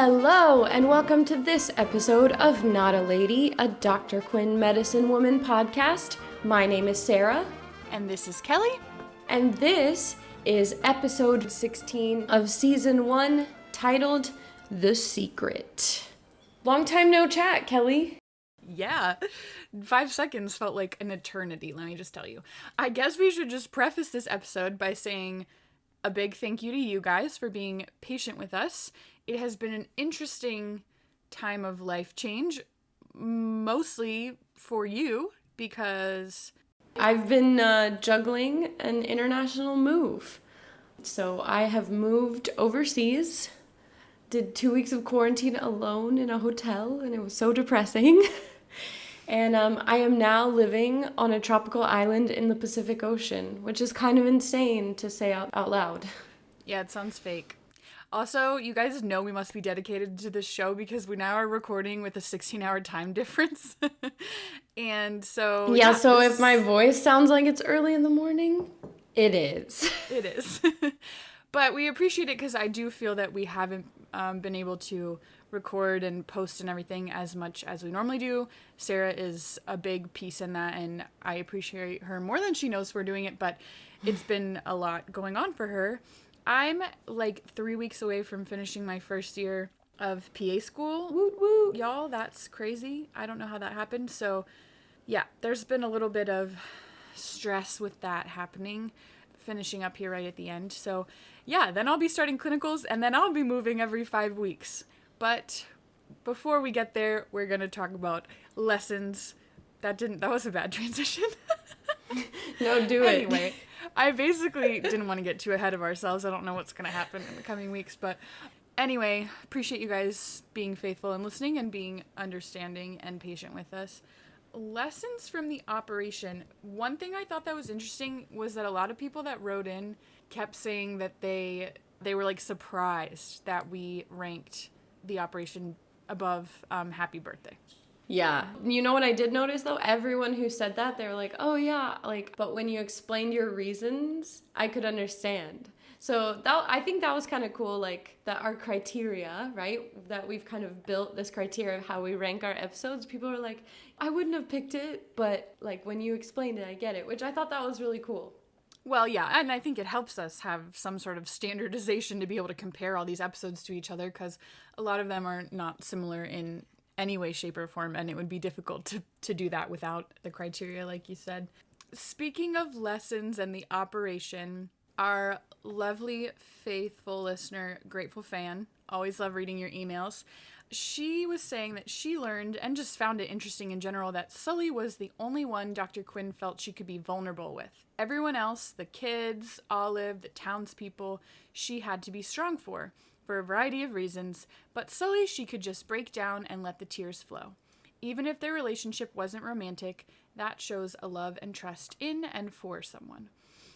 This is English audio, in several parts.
Hello, and welcome to this episode of Not a Lady, a Dr. Quinn Medicine Woman podcast. My name is Sarah. And this is Kelly. And this is episode 16 of season 1, titled The Secret. Long time no chat, Kelly. Yeah, 5 seconds felt like an eternity, let me just tell you. I guess we should just preface this episode by saying a big thank you to you guys for being patient with us. It has been an interesting time of life change, mostly for you, because I've been juggling an international move. So I have moved overseas, did 2 weeks of quarantine alone in a hotel, and it was so depressing. And I am now living on a tropical island in the Pacific Ocean, which is kind of insane to say out loud. Yeah, it sounds fake. Also, you guys know we must be dedicated to this show because we now are recording with a 16-hour time difference. And so... Yeah, so if my voice sounds like it's early in the morning, it is. It is. But we appreciate it because I do feel that we haven't been able to record and post and everything as much as we normally do. Sarah is a big piece in that, and I appreciate her more than she knows we're doing it, but it's been a lot going on for her. I'm like 3 weeks away from finishing my first year of PA school. Woot woot. Y'all, that's crazy. I don't know how that happened. So yeah, there's been a little bit of stress with that happening, finishing up here right at the end. So yeah, then I'll be starting clinicals and then I'll be moving every 5 weeks. But before we get there, we're going to talk about lessons. That was a bad transition. No, do it. Anyway, I basically didn't want to get too ahead of ourselves. I don't know what's going to happen in the coming weeks. But anyway, appreciate you guys being faithful and listening and being understanding and patient with us. Lessons from the operation. One thing I thought that was interesting was that a lot of people that wrote in kept saying that they were like surprised that we ranked the operation above Happy Birthday. Yeah. You know what I did notice, though? Everyone who said that, they were like, oh, yeah, but when you explained your reasons, I could understand. So I think that was kind of cool, that our criteria, right, that we've kind of built this criteria of how we rank our episodes. People were like, I wouldn't have picked it, but, when you explained it, I get it, which I thought that was really cool. Well, yeah, and I think it helps us have some sort of standardization to be able to compare all these episodes to each other, because a lot of them are not similar in any way, shape, or form, and it would be difficult to do that without the criteria, like you said. Speaking of lessons and the operation, our lovely, faithful listener, grateful fan, always love reading your emails, she was saying that she learned, and just found it interesting in general, that Sully was the only one Dr. Quinn felt she could be vulnerable with. Everyone else, the kids, Olive, the townspeople, she had to be strong for a variety of reasons, but Sully she could just break down and let the tears flow. Even if their relationship wasn't romantic, that shows a love and trust in and for someone.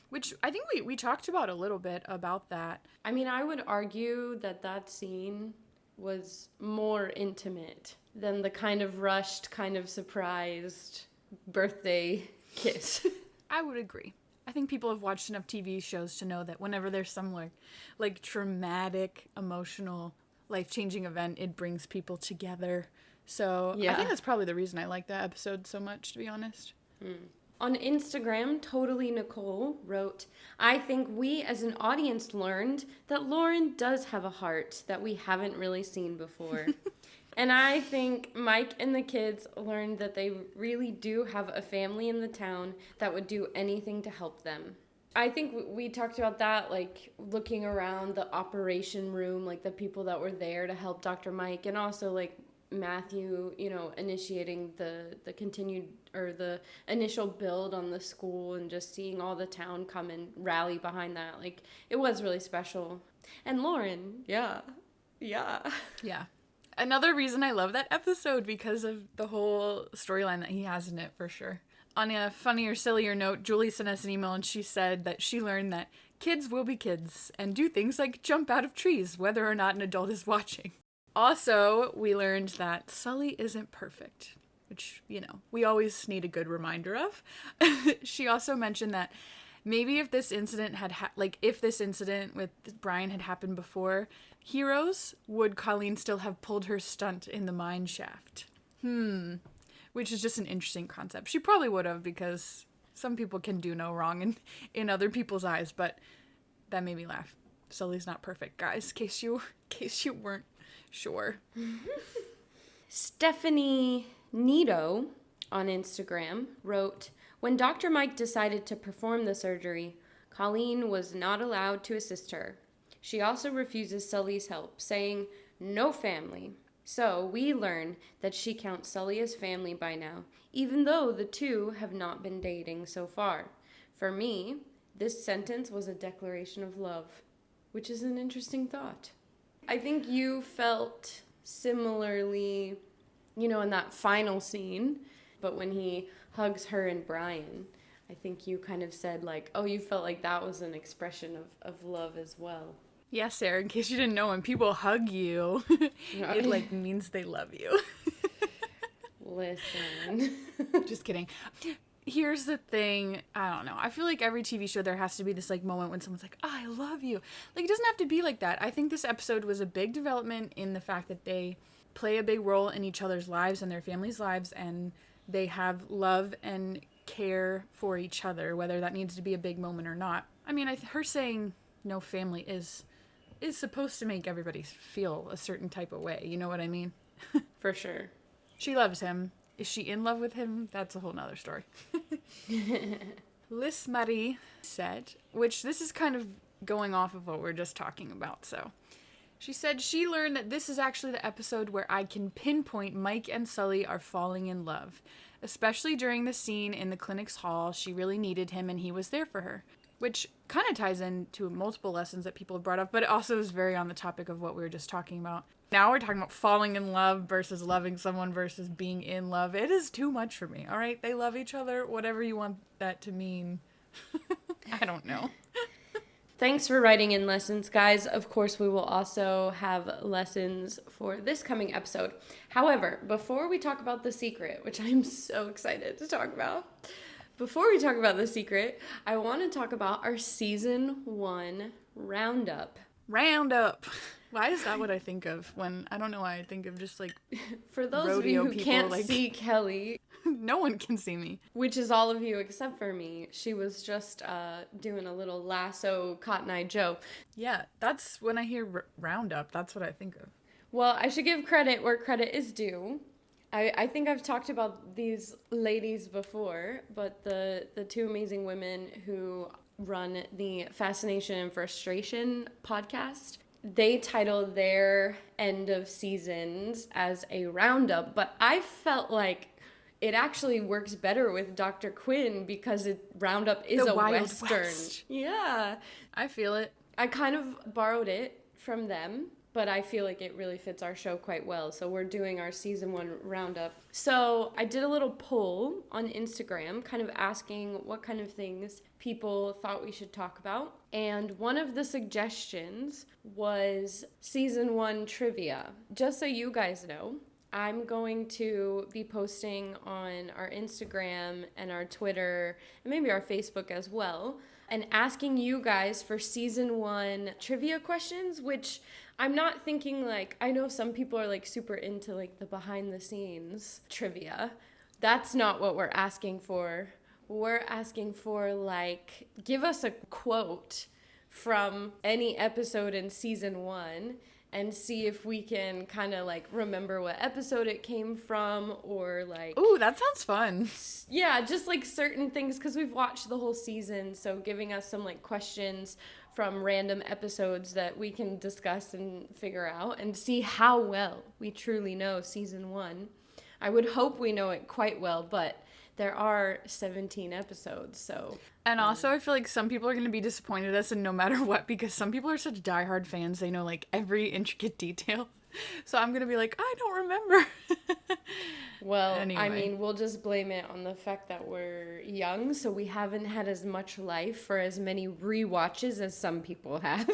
Which I think we talked about a little bit about that. I mean, I would argue that scene was more intimate than the kind of rushed, kind of surprised birthday kiss. I would agree. I think people have watched enough TV shows to know that whenever there's some like traumatic, emotional, life-changing event, it brings people together. So yeah. I think that's probably the reason I like that episode so much, to be honest. On Instagram, Totally Nicole wrote, I think we as an audience learned that Lauren does have a heart that we haven't really seen before. And I think Mike and the kids learned that they really do have a family in the town that would do anything to help them. I think we talked about that, looking around the operation room, the people that were there to help Dr. Mike, and also, Matthew, initiating the continued, or the initial build on the school, and just seeing all the town come and rally behind that. It was really special. And Lauren, yeah. Another reason I love that episode, because of the whole storyline that he has in it, for sure. On a funnier, sillier note, Julie sent us an email and she said that she learned that kids will be kids and do things like jump out of trees, whether or not an adult is watching. Also, we learned that Sully isn't perfect, which, we always need a good reminder of. She also mentioned that Maybe if this incident if this incident with Brian had happened before Heroes, would Colleen still have pulled her stunt in the mine shaft? Which is just an interesting concept. She probably would have, because some people can do no wrong in other people's eyes, but that made me laugh. Sully's not perfect, guys, in case you weren't sure. Stephanie Nito on Instagram wrote, when Dr. Mike decided to perform the surgery, Colleen was not allowed to assist her. She also refuses Sully's help, saying, no family. So we learn that she counts Sully as family by now, even though the two have not been dating so far. For me, this sentence was a declaration of love, which is an interesting thought. I think you felt similarly, in that final scene, but when he hugs her and Brian, I think you kind of said you felt like that was an expression of love as well. Yes, Sarah, in case you didn't know, when people hug you, it means they love you. Listen. Just kidding. Here's the thing, I don't know. I feel like every TV show there has to be this moment when someone's like, I love you. It doesn't have to be like that. I think this episode was a big development in the fact that they play a big role in each other's lives and their families' lives, and they have love and care for each other, whether that needs to be a big moment or not. I mean, her saying no family is supposed to make everybody feel a certain type of way. You know what I mean? For sure. She loves him. Is she in love with him? That's a whole nother story. Liz Marie said, which this is kind of going off of what we're just talking about, so. She said she learned that this is actually the episode where I can pinpoint Mike and Sully are falling in love. Especially during the scene in the clinic's hall, she really needed him and he was there for her. Which kind of ties into multiple lessons that people have brought up, but it also is very on the topic of what we were just talking about. Now we're talking about falling in love versus loving someone versus being in love. It is too much for me, all right? They love each other, whatever you want that to mean. I don't know. Thanks for writing in lessons, guys. Of course, we will also have lessons for this coming episode. However, before we talk about The Secret, which I'm so excited to talk about, before we talk about The Secret, I want to talk about our season 1 roundup. Roundup. Why is that what I think of when, I don't know why I think of just for those of you who can't see Kelly. No one can see me. Which is all of you except for me. She was just doing a little lasso Cotton Eye Joe. Yeah, that's when I hear roundup, that's what I think of. Well, I should give credit where credit is due. I think I've talked about these ladies before, but the two amazing women who run the Fascination and Frustration podcast, they titled their end of seasons as a roundup, but I felt like it actually works better with Dr. Quinn because roundup is a Western. West. Yeah. I feel it. I kind of borrowed it from them, but I feel like it really fits our show quite well. So we're doing our season 1 roundup. So I did a little poll on Instagram, kind of asking what kind of things people thought we should talk about. And one of the suggestions was season 1 trivia. Just so you guys know, I'm going to be posting on our Instagram and our Twitter and maybe our Facebook as well, and asking you guys for season 1 trivia questions, which I'm not thinking I know some people are super into the behind the scenes trivia. That's not what we're asking for. We're asking for give us a quote from any episode in season 1 and see if we can kind of remember what episode it came from, or Ooh, that sounds fun. Yeah, just certain things, because we've watched the whole season, so giving us some questions from random episodes that we can discuss and figure out and see how well we truly know season 1. I would hope we know it quite well, but there are 17 episodes, so... And also, I feel like some people are going to be disappointed at us, and no matter what, because some people are such diehard fans, they know, every intricate detail. So I'm going to be I don't remember. Well, anyway. I mean, we'll just blame it on the fact that we're young, so we haven't had as much life for as many rewatches as some people have.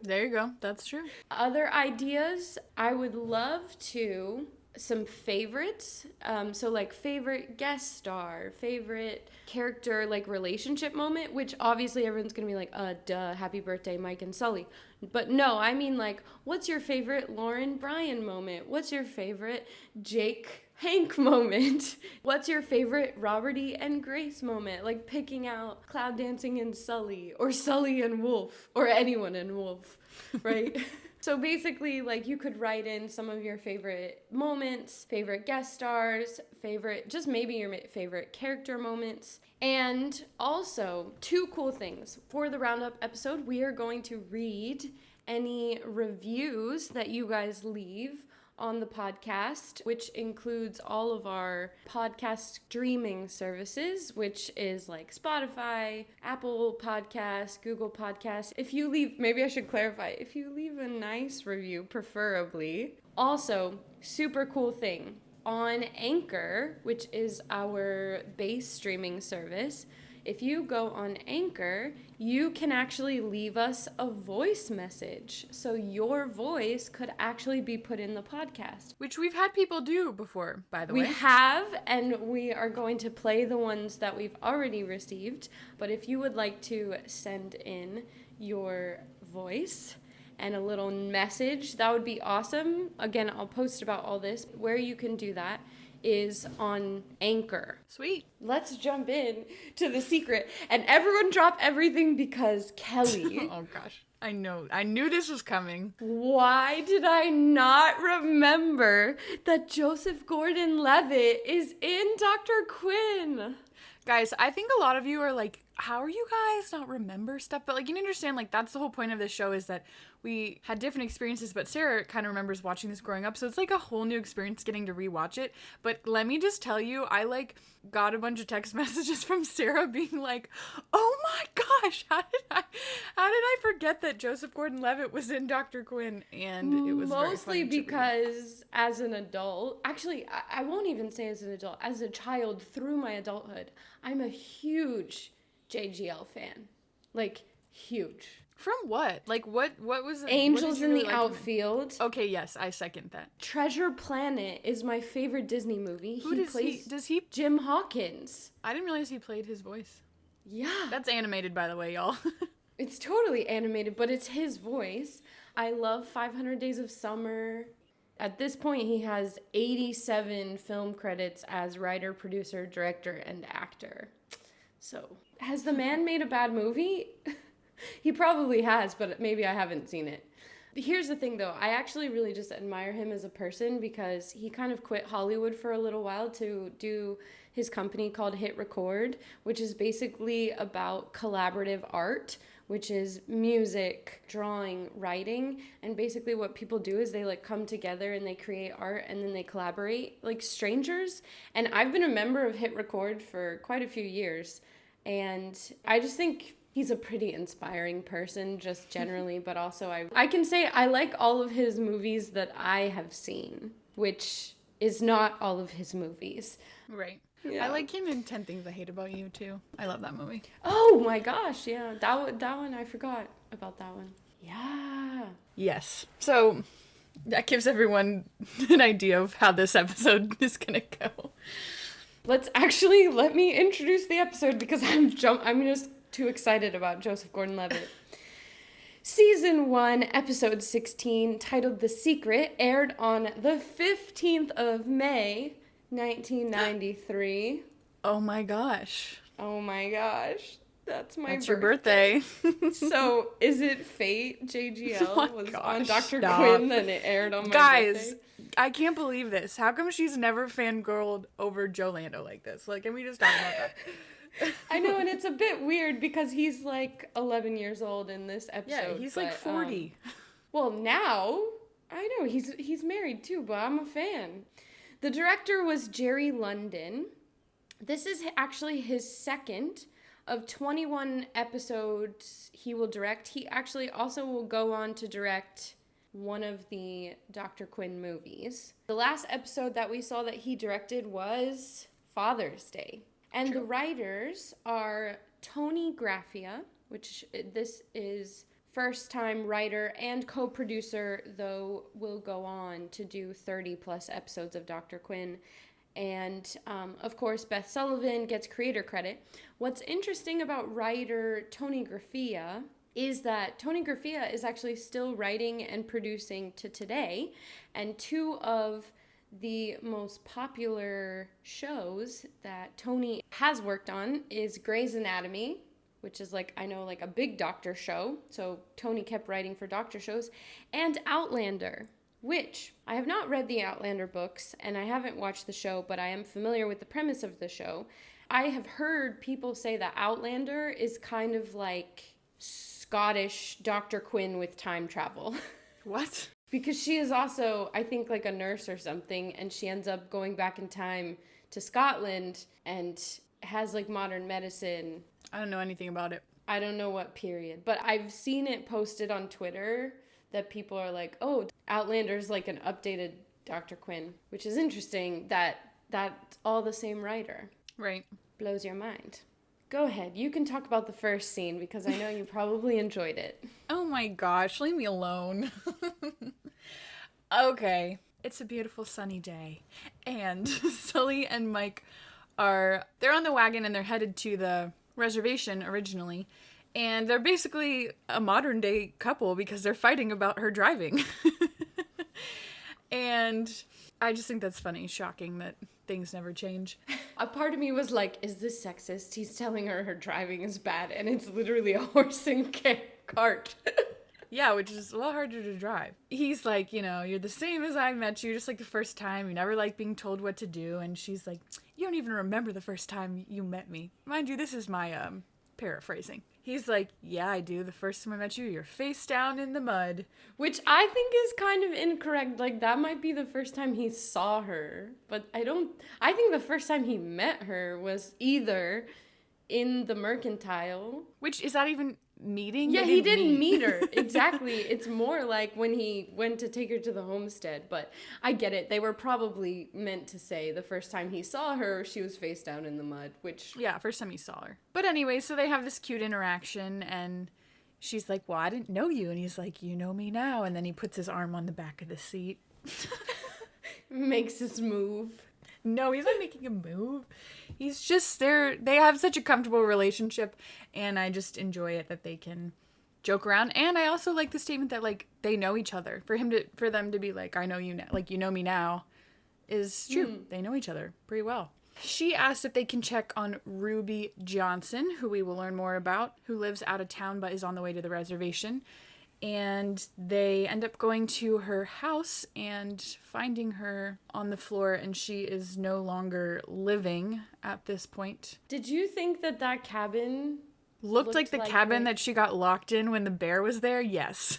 There you go. That's true. Other ideas, I would love to some favorites. So like favorite guest star, favorite character, like relationship moment, which obviously everyone's gonna be like, duh, happy birthday, Mike and Sully. But no, I mean like, what's your favorite Lauren Brian moment? What's your favorite Jake Hank moment? What's your favorite Robert E. and Grace moment? Like picking out Cloud Dancing and Sully, or Sully and Wolf, or anyone in Wolf, right? So basically, like, you could write in some of your favorite moments, favorite guest stars, just maybe your favorite character moments. And also, two cool things. For the Roundup episode, we are going to read any reviews that you guys leave on the podcast, which includes all of our podcast streaming services, which is like Spotify, Apple Podcasts, Google Podcasts. If you leave, maybe I should clarify, if you leave a nice review, preferably. Also, super cool thing, on Anchor, which is our base streaming service, if you go on Anchor, you can actually leave us a voice message. So your voice could actually be put in the podcast. Which we've had people do before, by the way. We have, and we are going to play the ones that we've already received. But if you would like to send in your voice and a little message, that would be awesome. Again, I'll post about all this. Where you can do that is on Anchor. Sweet. Let's jump in to the secret. And everyone drop everything because Kelly. Oh gosh. I know. I knew this was coming. Why did I not remember that Joseph Gordon-Levitt is in Dr. Quinn? Guys, I think a lot of you are like, how are you guys not remember stuff? But like, you understand, like, that's the whole point of this show, is that we had different experiences, but Sarah kind of remembers watching this growing up, so it's like a whole new experience getting to rewatch it. But let me just tell you, I like got a bunch of text messages from Sarah being like, oh my gosh, how did I forget that Joseph Gordon-Levitt was in Dr. Quinn? And it was mostly very funny because as an adult, actually I won't even say as an adult, as a child through my adulthood, I'm a huge JGL fan. Like, huge. From what? Like, what was it? Angels in the Outfield. Okay, yes, I second that. Treasure Planet is my favorite Disney movie. Does he? Jim Hawkins. I didn't realize he played his voice. Yeah. That's animated, by the way, y'all. It's totally animated, but it's his voice. I love 500 Days of Summer. At this point, he has 87 film credits as writer, producer, director, and actor. So, has the man made a bad movie? He probably has, but maybe I haven't seen it. Here's the thing, though. I actually really just admire him as a person because he kind of quit Hollywood for a little while to do his company called Hit Record, which is basically about collaborative art, which is music, drawing, writing. And basically what people do is they like come together and they create art and then they collaborate like strangers. And I've been a member of Hit Record for quite a few years. And I just think he's a pretty inspiring person just generally, but also I can say I like all of his movies that I have seen, which is not all of his movies. Right. Yeah. I like him in 10 Things I Hate About You, too. I love that movie. Oh my gosh, yeah. That one, I forgot about that one. Yeah. Yes. So that gives everyone an idea of how this episode is going to go. Let me introduce the episode because I'm just too excited about Joseph Gordon-Levitt. Season 1, Episode 16, titled The Secret, aired on the 15th of May, 1993. Oh my gosh. Oh my gosh. That's your birthday. So, is it fate JGL was on Dr. Stop. Quinn and it aired on my Guys, birthday? I can't believe this. How come she's never fangirled over Joe Lando like this? Like, can we just talk about that? I know, and it's a bit weird because he's like 11 years old in this episode. Yeah, he's like 40. Well, now, I know, he's married too, but I'm a fan. The director was Jerry London. This is actually his second of 21 episodes he will direct. He actually also will go on to direct one of the Dr. Quinn movies. The last episode that we saw that he directed was Father's Day. And The writers are Tony Graffia, which this is first-time writer and co-producer, though will go on to do 30-plus episodes of Dr. Quinn. And, of course, Beth Sullivan gets creator credit. What's interesting about writer Tony Graffia is that Tony Graffia is actually still writing and producing to today. And two of the most popular shows that Tony has worked on is Grey's Anatomy, which is like, I know, like a big doctor show. So Tony kept writing for doctor shows. And Outlander, which I have not read the Outlander books and I haven't watched the show, but I am familiar with the premise of the show. I have heard people say that Outlander is kind of like Scottish Dr. Quinn with time travel. What? Because she is also, I think, like a nurse or something, and she ends up going back in time to Scotland and has like modern medicine. I don't know anything about it. I don't know what period, but I've seen it posted on Twitter that people are like, oh, Outlander's like an updated Dr. Quinn, which is interesting that that's all the same writer. Right. Blows your mind. Go ahead. You can talk about the first scene because I know you probably enjoyed it. Oh my gosh, leave me alone. Okay. It's a beautiful sunny day. And Sully and Mike they're on the wagon and they're headed to the reservation originally. And they're basically a modern day couple because they're fighting about her driving. And I just think that's funny, shocking that things never change. A part of me was like, is this sexist? He's telling her driving is bad, and it's literally a horse and cart. Yeah, which is a lot harder to drive. He's like, you're the same as I met you, just like the first time. You never like being told what to do. And she's like, you don't even remember the first time you met me. Mind you, this is my paraphrasing. He's like, yeah, I do. The first time I met you, you're face down in the mud. Which I think is kind of incorrect. Like, that might be the first time he saw her. But I think the first time he met her was either in the mercantile. Which, is that even meeting? Yeah, he didn't meet her. Exactly. It's more like when he went to take her to the homestead. But I get it. They were probably meant to say the first time he saw her, she was face down in the mud, which... Yeah, first time he saw her. But anyway, so they have this cute interaction, and she's like, well, I didn't know you. And he's like, you know me now. And then he puts his arm on the back of the seat. Makes his move. No, he's not making a move. He's just there. They have such a comfortable relationship, and I just enjoy it that they can joke around. And I also like the statement that like they know each other. For them to be like, I know you now, like you know me now, is true. They know each other pretty well. She asks if they can check on Ruby Johnson, who we will learn more about, who lives out of town but is on the way to the reservation. And they end up going to her house and finding her on the floor, and she is no longer living at this point. Did you think that cabin looked like the cabin that she got locked in when the bear was there? Yes.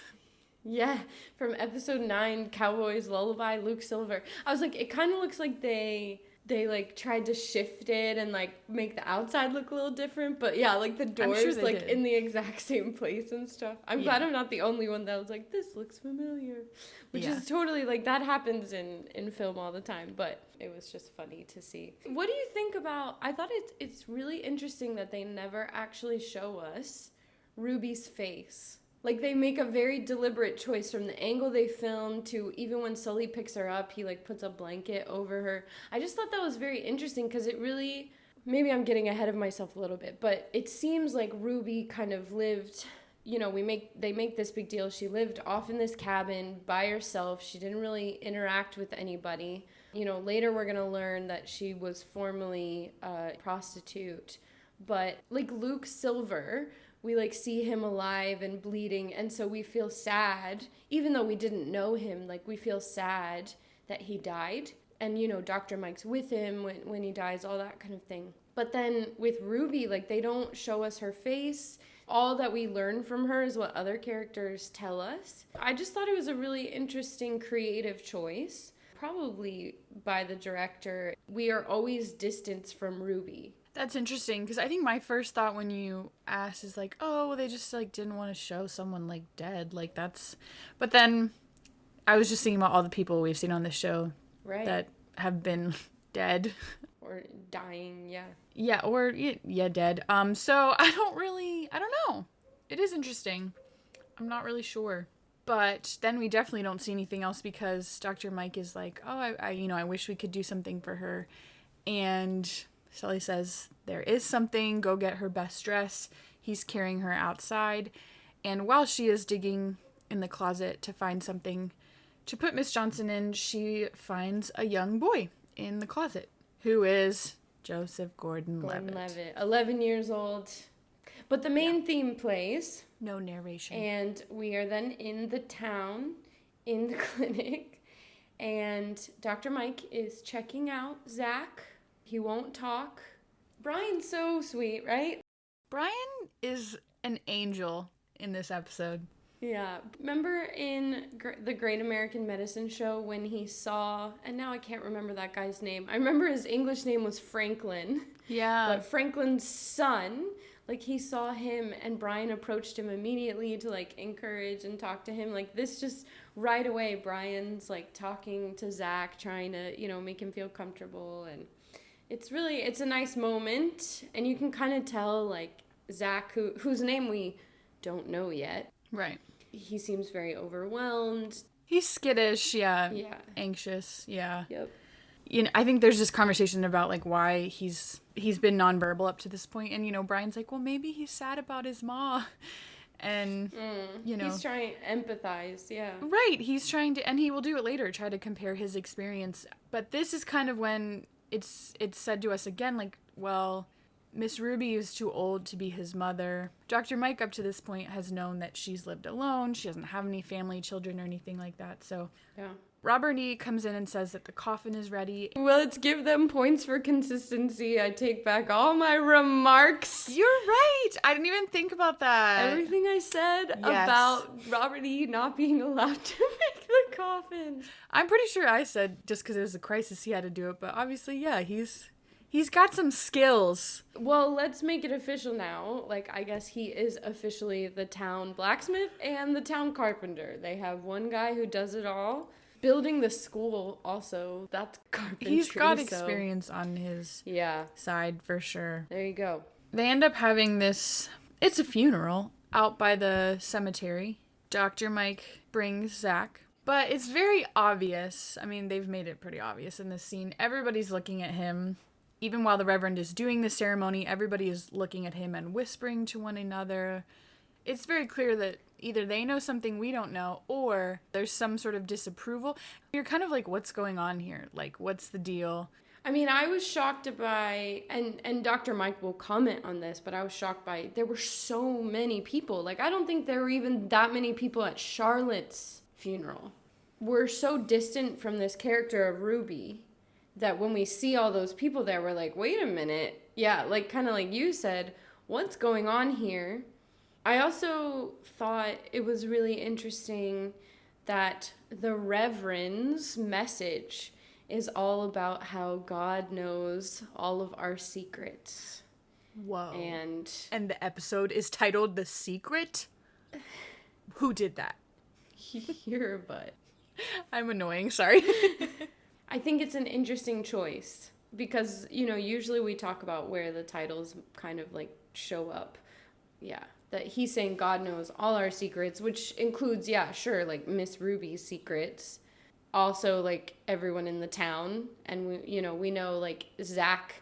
Yeah, from episode 9, Cowboy's Lullaby, Luke Silver. I was like, it kind of looks like they like tried to shift it and like make the outside look a little different, but yeah, like the doors like in the exact same place and stuff. I'm glad I'm not the only one that was like, this looks familiar, which is totally like that happens in film all the time, but it was just funny to see. What do you think about, I thought it's really interesting that they never actually show us Ruby's face. Like, they make a very deliberate choice from the angle they film to even when Sully picks her up, he, like, puts a blanket over her. I just thought that was very interesting because it really, maybe I'm getting ahead of myself a little bit, but it seems like Ruby kind of lived, they make this big deal. She lived off in this cabin by herself. She didn't really interact with anybody. Later we're going to learn that she was formerly a prostitute. But, like, Luke Silver, we like see him alive and bleeding, and so we feel sad, even though we didn't know him, like we feel sad that he died. And Dr. Mike's with him when he dies, all that kind of thing. But then with Ruby, like they don't show us her face. All that we learn from her is what other characters tell us. I just thought it was a really interesting creative choice, probably by the director. We are always distanced from Ruby. That's interesting, because I think my first thought when you asked is like, oh, well, they just like didn't want to show someone like dead, like that's, but then I was just thinking about all the people we've seen on this show that have been dead or dying. Or dead. So I don't know, it is interesting. I'm not really sure. But then we definitely don't see anything else because Dr. Mike is like, oh, I wish we could do something for her. And Sally says, there is something, go get her best dress. He's carrying her outside. And while she is digging in the closet to find something to put Miss Johnson in, she finds a young boy in the closet who is Joseph Gordon-Levitt. Gordon-Levitt, 11 years old. But the main theme plays. No narration. And we are then in the town, in the clinic. And Dr. Mike is checking out Zach. He won't talk. Brian's so sweet, right? Brian is an angel in this episode. Yeah. Remember in the Great American Medicine Show when he saw, and now I can't remember that guy's name. I remember his English name was Franklin. Yeah. But Franklin's son, like he saw him and Brian approached him immediately to like encourage and talk to him. Like this just right away, Brian's like talking to Zach, trying to, make him feel comfortable. And it's a nice moment. And you can kind of tell like Zach, whose name we don't know yet. Right. He seems very overwhelmed. He's skittish, yeah. Yeah. Anxious, yeah. Yep. I think there's this conversation about like why he's been nonverbal up to this point, and Brian's like, well, maybe he's sad about his ma, and he's trying to empathize, yeah. Right, he's trying to, and he will do it later, try to compare his experience. But this is kind of when it's said to us again, like, well, Miss Ruby is too old to be his mother. Dr. Mike up to this point has known that she's lived alone. She doesn't have any family, children, or anything like that. So yeah. Robert E. comes in and says that the coffin is ready. Well, let's give them points for consistency. I take back all my remarks. You're right. I didn't even think about that. Everything I said about Robert E. not being allowed to make the coffins. I'm pretty sure I said just because it was a crisis he had to do it, but obviously, yeah, He's got some skills. Well, let's make it official now. Like, I guess he is officially the town blacksmith and the town carpenter. They have one guy who does it all. Building the school also, that's carpentry. He's got experience on his yeah side for sure. There you go. They end up having it's a funeral out by the cemetery. Dr. Mike brings Zach. But it's very obvious. I mean, they've made it pretty obvious in this scene. Everybody's looking at him. Even while the Reverend is doing the ceremony, everybody is looking at him and whispering to one another. It's very clear that either they know something we don't know, or there's some sort of disapproval. You're kind of like, what's going on here? Like, what's the deal? I mean, I was shocked by, and Dr. Mike will comment on this, but I was shocked by, there were so many people. Like, I don't think there were even that many people at Charlotte's funeral. We're so distant from this character of Ruby that when we see all those people there, we're like, wait a minute. Yeah, like kind of like you said, what's going on here? I also thought it was really interesting that the Reverend's message is all about how God knows all of our secrets. Whoa. And the episode is titled The Secret? Who did that? You're a butt. I'm annoying, sorry. I think it's an interesting choice because, usually we talk about where the titles kind of like show up. Yeah. That he's saying God knows all our secrets, which includes, yeah, sure, like Miss Ruby's secrets. Also, like everyone in the town. And we know like Zach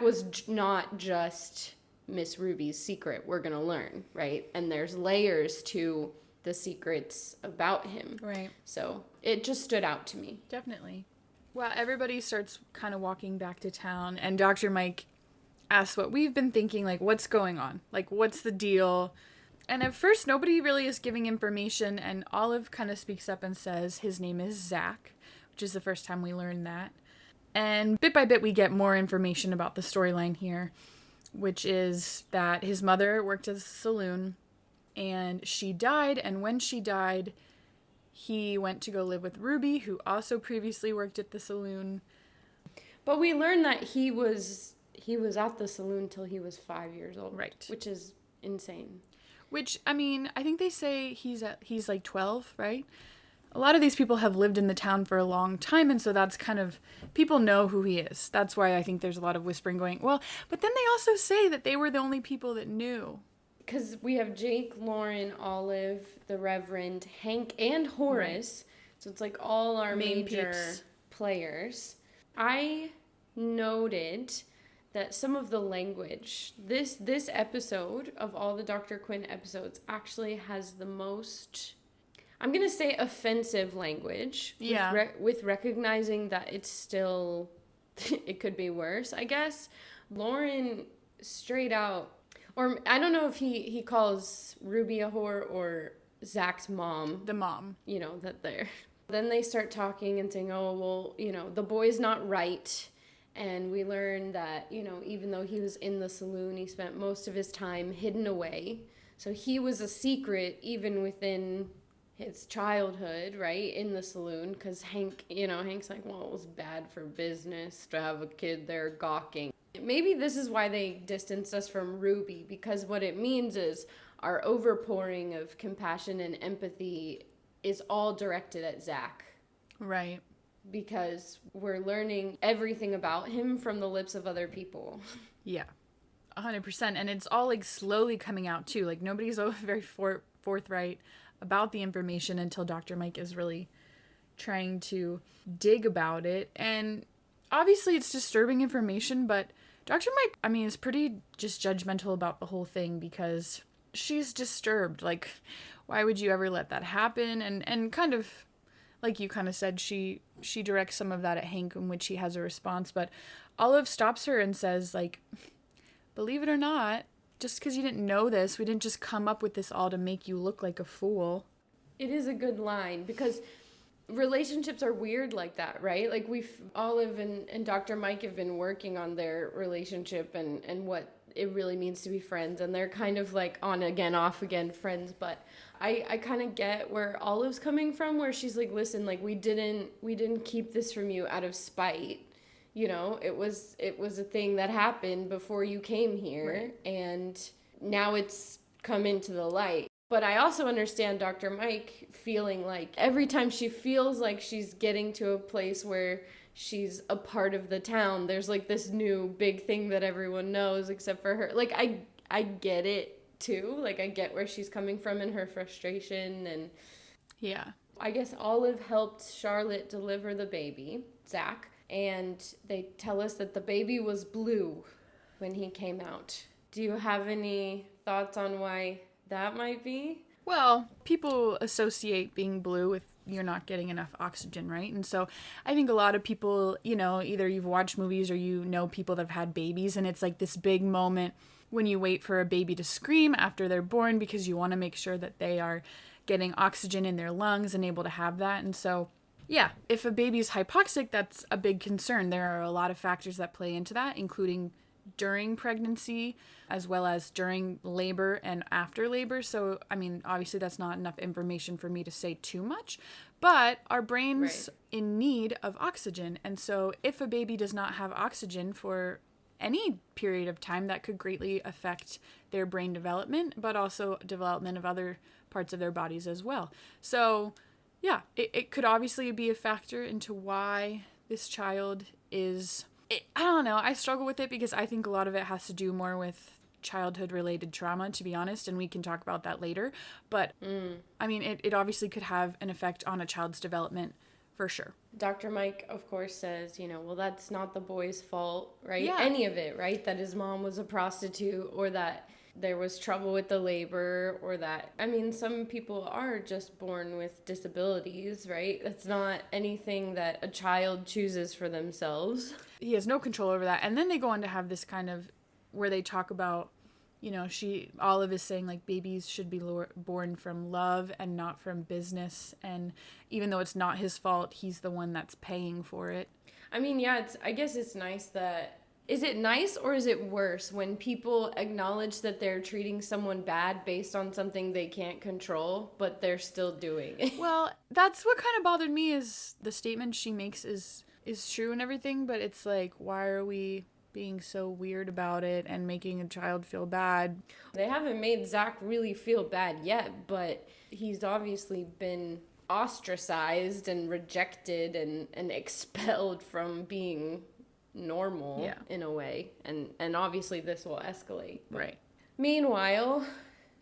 was not just Miss Ruby's secret. We're going to learn, right? And there's layers to the secrets about him. Right. So it just stood out to me. Definitely. Well, everybody starts kind of walking back to town, and Dr. Mike asks what we've been thinking, like, what's going on? Like, what's the deal? And at first, nobody really is giving information, and Olive kind of speaks up and says his name is Zach, which is the first time we learn that. And bit by bit, we get more information about the storyline here, which is that his mother worked at a saloon, and she died, and when she died, he went to go live with Ruby, who also previously worked at the saloon. But we learned that he was at the saloon till he was 5 years old. Right. Which is insane. Which, I mean, I think they say he's like 12, right? A lot of these people have lived in the town for a long time, and so that's kind of, people know who he is. That's why I think there's a lot of whispering going, well, but then they also say that they were the only people that knew. because we have Jake, Lauren, Olive, the Reverend, Hank, and Horace. Right. So it's like all our major players. I noted that some of the language, this episode of all the Dr. Quinn episodes actually has the most, I'm going to say, offensive language. Yeah. With recognizing that it's still, it could be worse, I guess. Lauren straight out, or I don't know if he calls Ruby a whore or Zach's mom. The mom. You know, that they're. Then they start talking and saying, oh, well, you know, the boy's not right. And we learn that, you know, even though he was in the saloon, he spent most of his time hidden away. So he was a secret even within his childhood, right, in the saloon. Because Hank's like, well, it was bad for business to have a kid there gawking. Maybe this is why they distanced us from Ruby, because what it means is our overpouring of compassion and empathy is all directed at Zach. Right. Because we're learning everything about him from the lips of other people. Yeah, 100%. And it's all like slowly coming out too. Like nobody's very forthright about the information until Dr. Mike is really trying to dig about it. And obviously it's disturbing information, but Dr. Mike, I mean, is pretty just judgmental about the whole thing because she's disturbed. Like, why would you ever let that happen? And kind of, like you kind of said, she directs some of that at Hank, in which he has a response. But Olive stops her and says, like, believe it or not, just because you didn't know this, we didn't just come up with this all to make you look like a fool. It is a good line because relationships are weird like that, right? Like Olive and Dr. Mike have been working on their relationship and what it really means to be friends, and they're kind of like on again, off again friends. But I kind of get where Olive's coming from, where she's like, listen, like we didn't keep this from you out of spite. You know, it was a thing that happened before you came here, right. And now it's come into the light. But I also understand Dr. Mike feeling like every time she feels like she's getting to a place where she's a part of the town, there's like this new big thing that everyone knows except for her. Like I get it too. Like I get where she's coming from and her frustration. And yeah, I guess Olive helped Charlotte deliver the baby, Zach, and they tell us that the baby was blue when he came out. Do you have any thoughts on why that might be? Well, people associate being blue with you're not getting enough oxygen, right? And so I think a lot of people, you know, either you've watched movies or you know people that have had babies, and it's like this big moment when you wait for a baby to scream after they're born because you want to make sure that they are getting oxygen in their lungs and able to have that. And so, yeah, if a baby's hypoxic, that's a big concern. There are a lot of factors that play into that, including during pregnancy as well as during labor and after labor. So, I mean, obviously that's not enough information for me to say too much, but our brain's in need of oxygen. And so if a baby does not have oxygen for any period of time, that could greatly affect their brain development, but also development of other parts of their bodies as well. So yeah, it could obviously be a factor into why this child is... I don't know. I struggle with it because I think a lot of it has to do more with childhood-related trauma, to be honest, and we can talk about that later. But, I mean, it obviously could have an effect on a child's development, for sure. Dr. Mike, of course, says, you know, well, that's not the boy's fault, right? Yeah. Any of it, right? That his mom was a prostitute, or that there was trouble with the labor, or that, I mean, some people are just born with disabilities, right? That's not anything that a child chooses for themselves. He has no control over that. And then they go on to have this kind of, where they talk about, you know, Olive is saying, like, babies should be born from love and not from business. And even though it's not his fault, he's the one that's paying for it. I mean, yeah, I guess it's nice that... Is it nice or is it worse when people acknowledge that they're treating someone bad based on something they can't control, but they're still doing it? Well, that's what kind of bothered me, is the statement she makes is true and everything, but it's like, why are we being so weird about it and making a child feel bad? They haven't made Zach really feel bad yet, but he's obviously been ostracized and rejected and expelled from being normal in a way, and obviously this will escalate. Right. Meanwhile,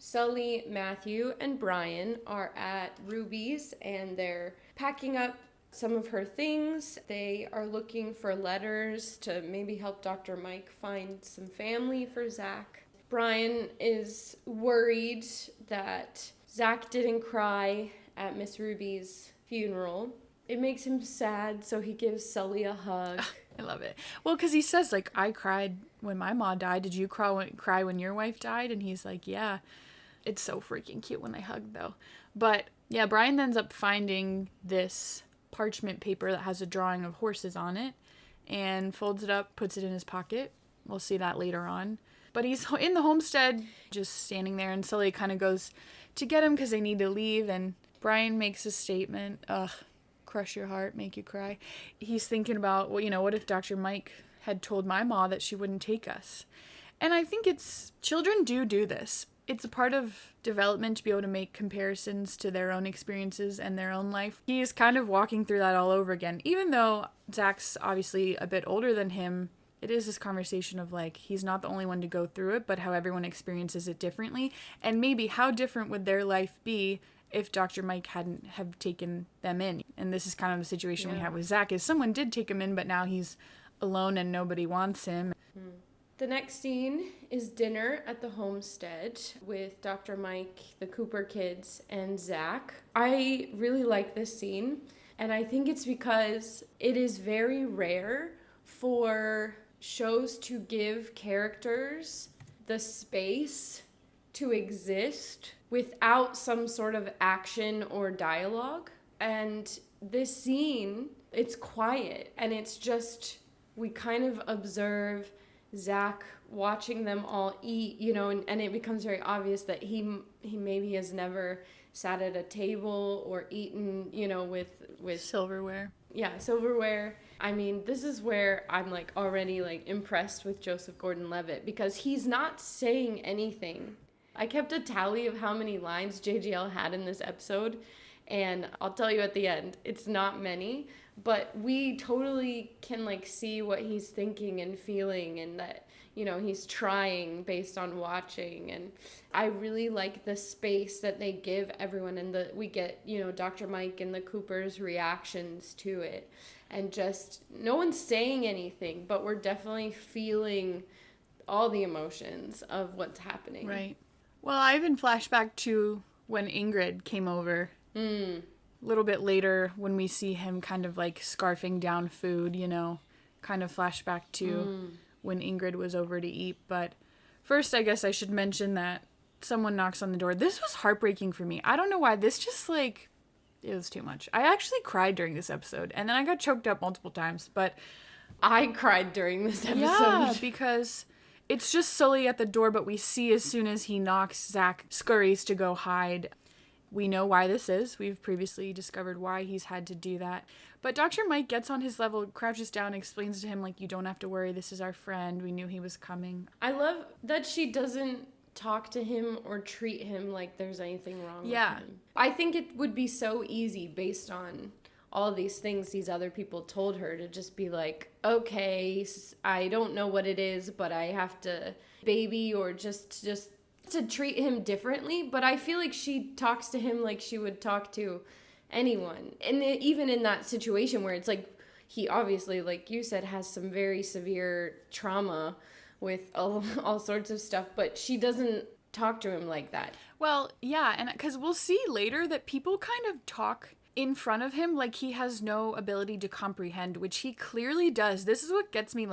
Sully, Matthew, and Brian are at Ruby's and they're packing up some of her things. They are looking for letters to maybe help Dr. Mike find some family for Zach. Brian is worried that Zach didn't cry at Miss Ruby's funeral. It makes him sad, so he gives Sully a hug. I love it. Well, because he says, like, I cried when my mom died. Did you cry when your wife died? And he's like, yeah. It's so freaking cute when they hug, though. But, yeah, Brian ends up finding this parchment paper that has a drawing of horses on it and folds it up, puts it in his pocket. We'll see that later on. But he's in the homestead, just standing there, and Sully kind of goes to get him because they need to leave, and Brian makes a statement. Ugh. Crush your heart, make you cry. He's thinking about, well, what if Dr. Mike had told my ma that she wouldn't take us? And I think children do this. It's a part of development to be able to make comparisons to their own experiences and their own life. He is kind of walking through that all over again. Even though Zach's obviously a bit older than him, it is this conversation of, like, he's not the only one to go through it, but how everyone experiences it differently. And maybe how different would their life be if Dr. Mike hadn't have taken them in. And this is kind of the situation we have with Zach, is someone did take him in, but now he's alone and nobody wants him. The next scene is dinner at the homestead with Dr. Mike, the Cooper kids, and Zach. I really like this scene, and I think it's because it is very rare for shows to give characters the space to exist without some sort of action or dialogue. And this scene, it's quiet, and it's just, we kind of observe Zach watching them all eat, and it becomes very obvious that he maybe has never sat at a table or eaten, with silverware. Yeah, silverware. I mean, this is where I'm already impressed with Joseph Gordon-Levitt, because he's not saying anything. I kept a tally of how many lines JGL had in this episode, and I'll tell you at the end, it's not many, but we totally can see what he's thinking and feeling, and that, he's trying based on watching. And I really like the space that they give everyone, and we get, Dr. Mike and the Coopers' reactions to it, and just no one's saying anything, but we're definitely feeling all the emotions of what's happening. Right. Well, I even flash back to when Ingrid came over. A little bit later, when we see him kind of scarfing down food, kind of flashback to when Ingrid was over to eat. But first, I guess I should mention that someone knocks on the door. This was heartbreaking for me. I don't know why. This just it was too much. I actually cried during this episode, and then I got choked up multiple times. But I cried during this episode. Yeah, because it's just Sully at the door, but we see as soon as he knocks, Zach scurries to go hide. We know why this is. We've previously discovered why he's had to do that. But Dr. Mike gets on his level, crouches down, explains to him, you don't have to worry, this is our friend. We knew he was coming. I love that she doesn't talk to him or treat him like there's anything wrong with him. I think it would be so easy based on all these things these other people told her to just be okay, I don't know what it is, but I have to baby, or just to treat him differently. But I feel like she talks to him like she would talk to anyone. And even in that situation where it's he obviously, like you said, has some very severe trauma with all sorts of stuff, but she doesn't talk to him like that. Well, yeah, and because we'll see later that people kind of talk in front of him like he has no ability to comprehend, which he clearly does. This is what gets me,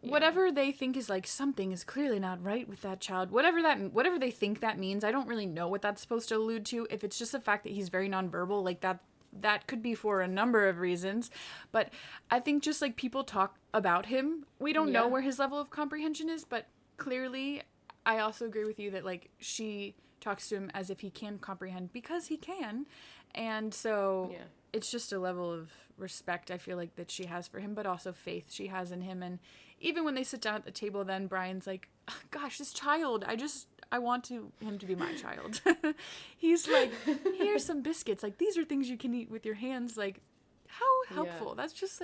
whatever they think is something is clearly not right with that child, whatever they think that means. I don't really know what that's supposed to allude to. If it's just the fact that he's very nonverbal, that could be for a number of reasons. But I think just people talk about him, we don't know where his level of comprehension is, but clearly I also agree with you that she talks to him as if he can comprehend, because he can. And so it's just a level of respect, I feel that she has for him, but also faith she has in him. And even when they sit down at the table, then Brian's oh, gosh, this child, I want him to be my child. He's here's some biscuits. These are things you can eat with your hands. How helpful. That's just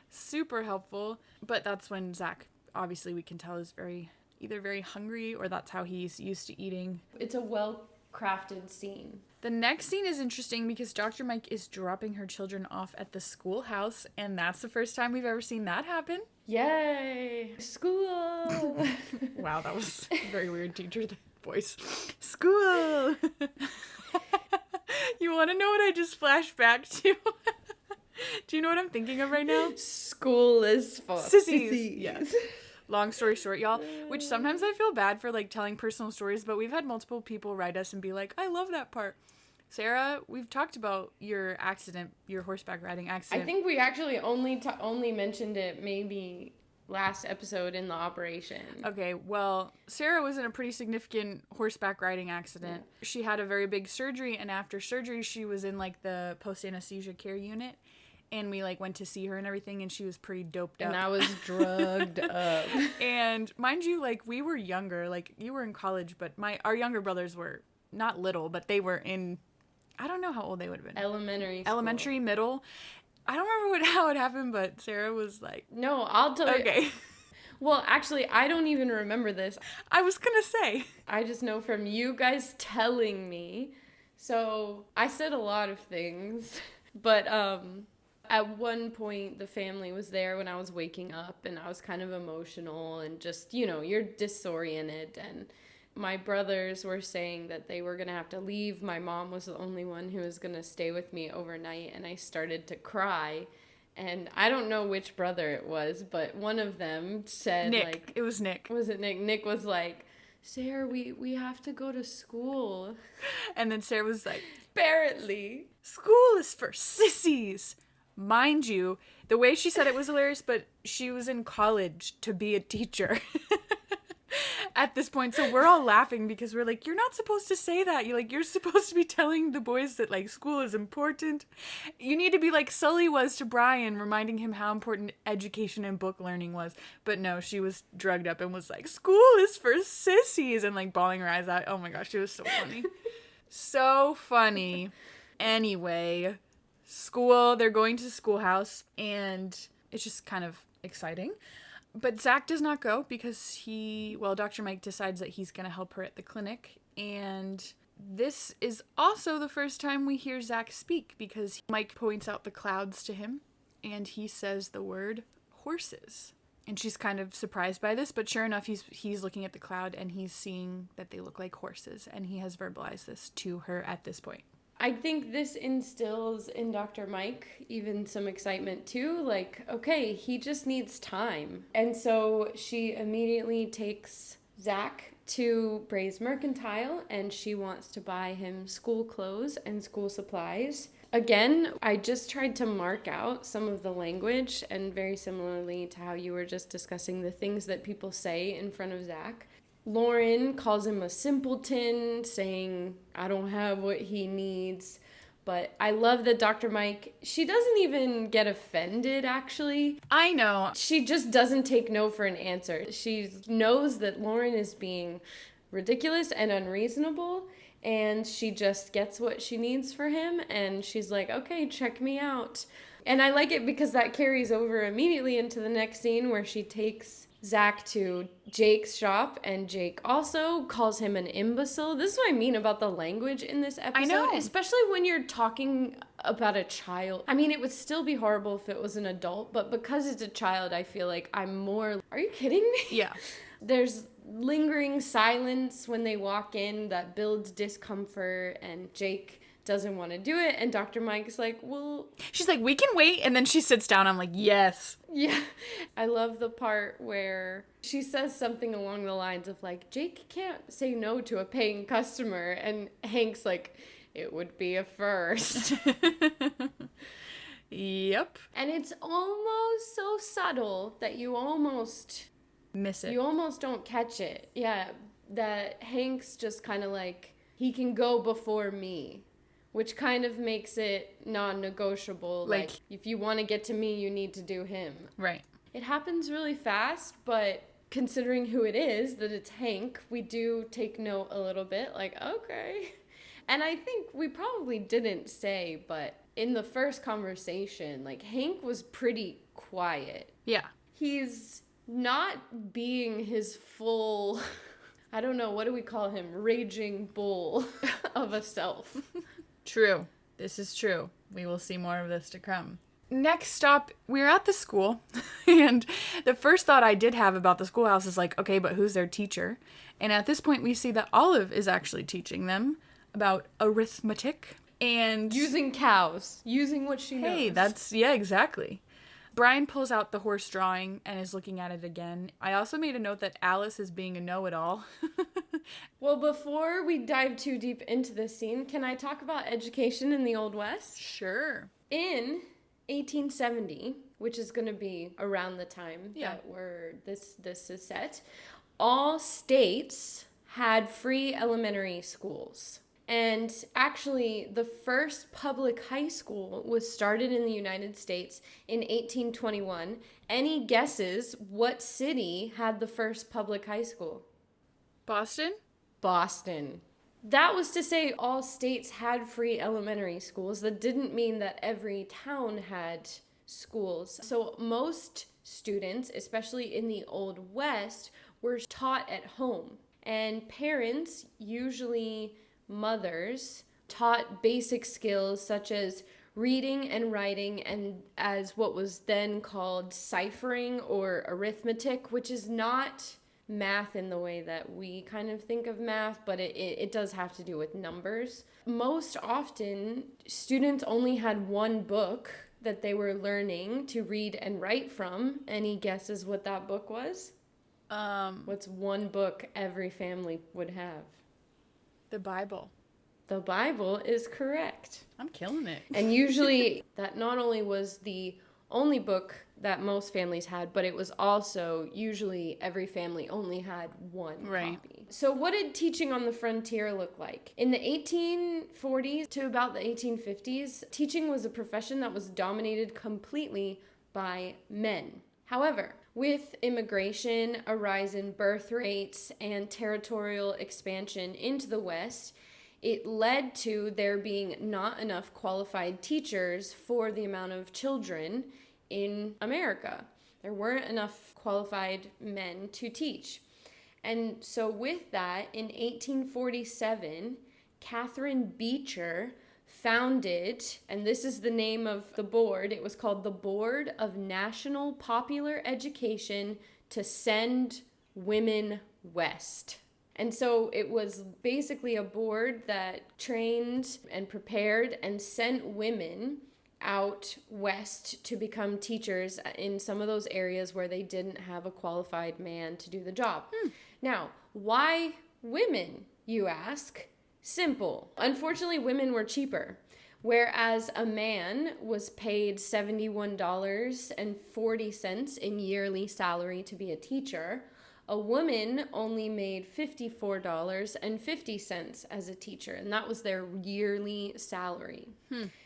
super helpful. But that's when Zach, obviously we can tell, is very either very hungry or that's how he's used to eating. It's a well-crafted scene. The next scene is interesting because Dr. Mike is dropping her children off at the schoolhouse, and that's the first time we've ever seen that happen. Yay! School! Wow, that was a very weird teacher voice. School! You want to know what I just flashed back to? Do you know what I'm thinking of right now? School is for Sissies. Yes. Long story short, y'all, which sometimes I feel bad for, like, telling personal stories, but we've had multiple people write us and be like, I love that part. Sarah, we've talked about your accident, your horseback riding accident. I think we actually only mentioned it maybe last episode in the operation. Okay, well, Sarah was in a pretty significant horseback riding accident. Yeah. She had a very big surgery, and after surgery, she was in, like, the post-anesthesia care unit. And we, like, went to see her and everything, and she was pretty doped up. And I was drugged up. And mind you, like, we were younger. Like, you were in college, but our younger brothers were not little, but they were in, I don't know how old they would have been. Elementary, middle. I don't remember how it happened, but Sarah was like... No, I'll tell you. Okay. Well, actually, I don't even remember this. I was gonna say. I just know from you guys telling me. So, I said a lot of things, but, at one point, the family was there when I was waking up, and I was kind of emotional, and just, you know, you're disoriented, and my brothers were saying that they were going to have to leave. My mom was the only one who was going to stay with me overnight, and I started to cry, and I don't know which brother it was, but one of them said, Nick. like... It was Nick. Was it Nick? Nick was like, Sarah, we have to go to school. And then Sarah was like, apparently. School is for sissies. Mind you, the way she said it was hilarious, but she was in college to be a teacher at this point. So we're all laughing because we're like, you're not supposed to say that. You're supposed to be telling the boys that, like, school is important. You need to be like Sully was to Brian, reminding him how important education and book learning was. But no, she was drugged up and was like, school is for sissies, and, like, bawling her eyes out. Oh my gosh, it was so funny. So funny. Anyway... School, they're going to the schoolhouse, and it's just kind of exciting. But Zach does not go because Dr. Mike decides that he's going to help her at the clinic. And this is also the first time we hear Zach speak because Mike points out the clouds to him, and he says the word horses. And she's kind of surprised by this, but sure enough, he's looking at the cloud, and he's seeing that they look like horses, and he has verbalized this to her at this point. I think this instills in Dr. Mike even some excitement too. Like, okay, he just needs time. And so she immediately takes Zach to Bray's Mercantile, and she wants to buy him school clothes and school supplies. Again, I just tried to mark out some of the language, and very similarly to how you were just discussing the things that people say in front of Zach. Lauren calls him a simpleton, saying, I don't have what he needs. But I love that Dr. Mike, she doesn't even get offended, actually. I know. She just doesn't take no for an answer. She knows that Lauren is being ridiculous and unreasonable, and she just gets what she needs for him, and she's like, okay, check me out. And I like it because that carries over immediately into the next scene where she takes Zach to Jake's shop, and Jake also calls him an imbecile. This is what I mean about the language in this episode. I know. Especially when you're talking about a child. I mean, it would still be horrible if it was an adult, but because it's a child, I feel like I'm more... Are you kidding me? Yeah. There's lingering silence when they walk in that builds discomfort, and Jake doesn't want to do it, and Dr. Mike's like, well... She's like, we can wait, and then she sits down. I'm like, yes. Yeah. I love the part where she says something along the lines of, like, Jake can't say no to a paying customer, and Hank's like, it would be a first. Yep. And it's almost so subtle that you almost... miss it. You almost don't catch it. Yeah, that Hank's just kind of like, he can go before me. Which kind of makes it non-negotiable. Like, if you want to get to me, you need to do him. Right. It happens really fast, but considering who it is, that it's Hank, we do take note a little bit. Like, okay. And I think we probably didn't say, but in the first conversation, like, Hank was pretty quiet. Yeah. He's not being his full, I don't know, what do we call him? Raging bull of a self. True. This is true. We will see more of this to come. Next stop, we're at the school. And the first thought I did have about the schoolhouse is like, okay, but who's their teacher? And at this point, we see that Olive is actually teaching them about arithmetic and Using cows. Using what she knows. Hey, yeah, exactly. Brian pulls out the horse drawing and is looking at it again. I also made a note that Alice is being a know-it-all. Well, before we dive too deep into this scene, can I talk about education in the Old West? Sure. In 1870, which is going to be around the time that this is set, all states had free elementary schools. And actually, the first public high school was started in the United States in 1821. Any guesses what city had the first public high school? Boston? Boston. That was to say all states had free elementary schools. That didn't mean that every town had schools. So most students, especially in the Old West, were taught at home. And parents, usually mothers, taught basic skills such as reading and writing, and as what was then called ciphering or arithmetic, which is not math in the way that we kind of think of math, but it does have to do with numbers. Most often, students only had one book that they were learning to read and write from. Any guesses what that book was? What's one book every family would have? The Bible. The Bible is correct. I'm killing it. And usually that not only was the only book that most families had, but it was also usually every family only had one copy. So what did teaching on the frontier look like? In the 1840s to about the 1850s, teaching was a profession that was dominated completely by men. However, with immigration, a rise in birth rates, and territorial expansion into the West, it led to there being not enough qualified teachers for the amount of children in America. There weren't enough qualified men to teach. And so with that, in 1847, Catherine Beecher founded, and this is the name of the board, it was called the Board of National Popular Education to Send Women West. And so it was basically a board that trained and prepared and sent women out west to become teachers in some of those areas where they didn't have a qualified man to do the job. Now, why women, you ask? Simple. Unfortunately, women were cheaper. Whereas a man was paid $71.40 in yearly salary to be a teacher, a woman only made $54.50 as a teacher, and that was their yearly salary.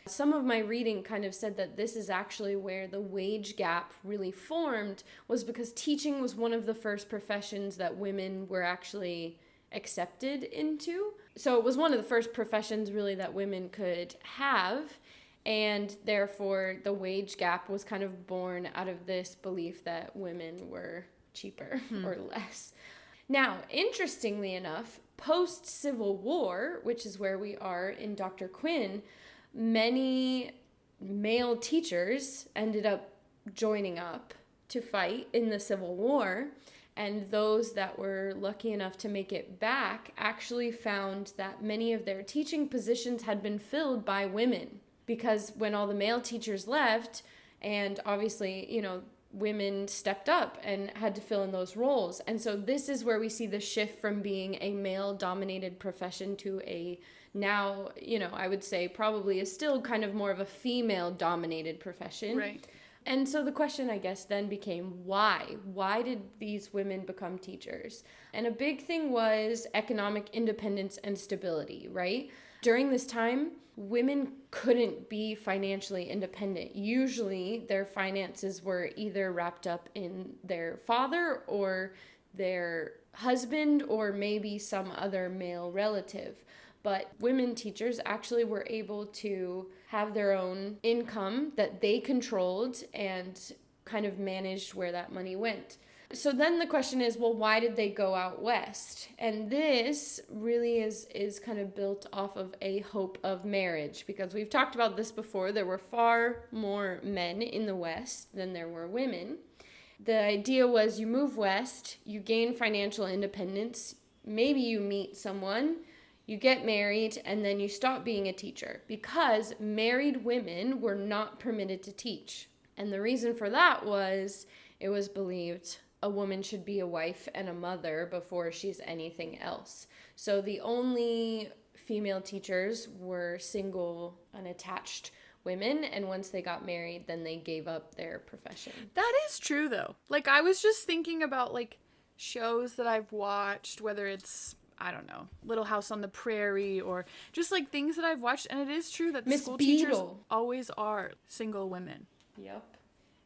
Some of my reading kind of said that this is actually where the wage gap really formed, was because teaching was one of the first professions that women were actually accepted into. So it was one of the first professions really that women could have, and therefore the wage gap was kind of born out of this belief that women were cheaper or less. Now, interestingly enough, post-Civil War, which is where we are in Dr. Quinn, many male teachers ended up joining up to fight in the Civil War, and those that were lucky enough to make it back actually found that many of their teaching positions had been filled by women, because when all the male teachers left, and obviously, women stepped up and had to fill in those roles. And so this is where we see the shift from being a male-dominated profession to a now, I would say probably is still kind of more of a female-dominated profession. Right. And so the question, I guess, then became why? Why did these women become teachers? And a big thing was economic independence and stability, right? During this time, women couldn't be financially independent. Usually their finances were either wrapped up in their father or their husband or maybe some other male relative. But women teachers actually were able to have their own income that they controlled and kind of managed where that money went. So then the question is, well, why did they go out west? And this really is kind of built off of a hope of marriage, because we've talked about this before. There were far more men in the West than there were women. The idea was you move west, you gain financial independence, maybe you meet someone, you get married, and then you stop being a teacher, because married women were not permitted to teach. And the reason for that was it was believed a woman should be a wife and a mother before she's anything else. So the only female teachers were single, unattached women, and once they got married, then they gave up their profession. That is true, though. Like, I was just thinking about, like, shows that I've watched, whether it's, I don't know, Little House on the Prairie, or just, like, things that I've watched, and it is true that Miss school Beadle. teachers always are single women. Yep.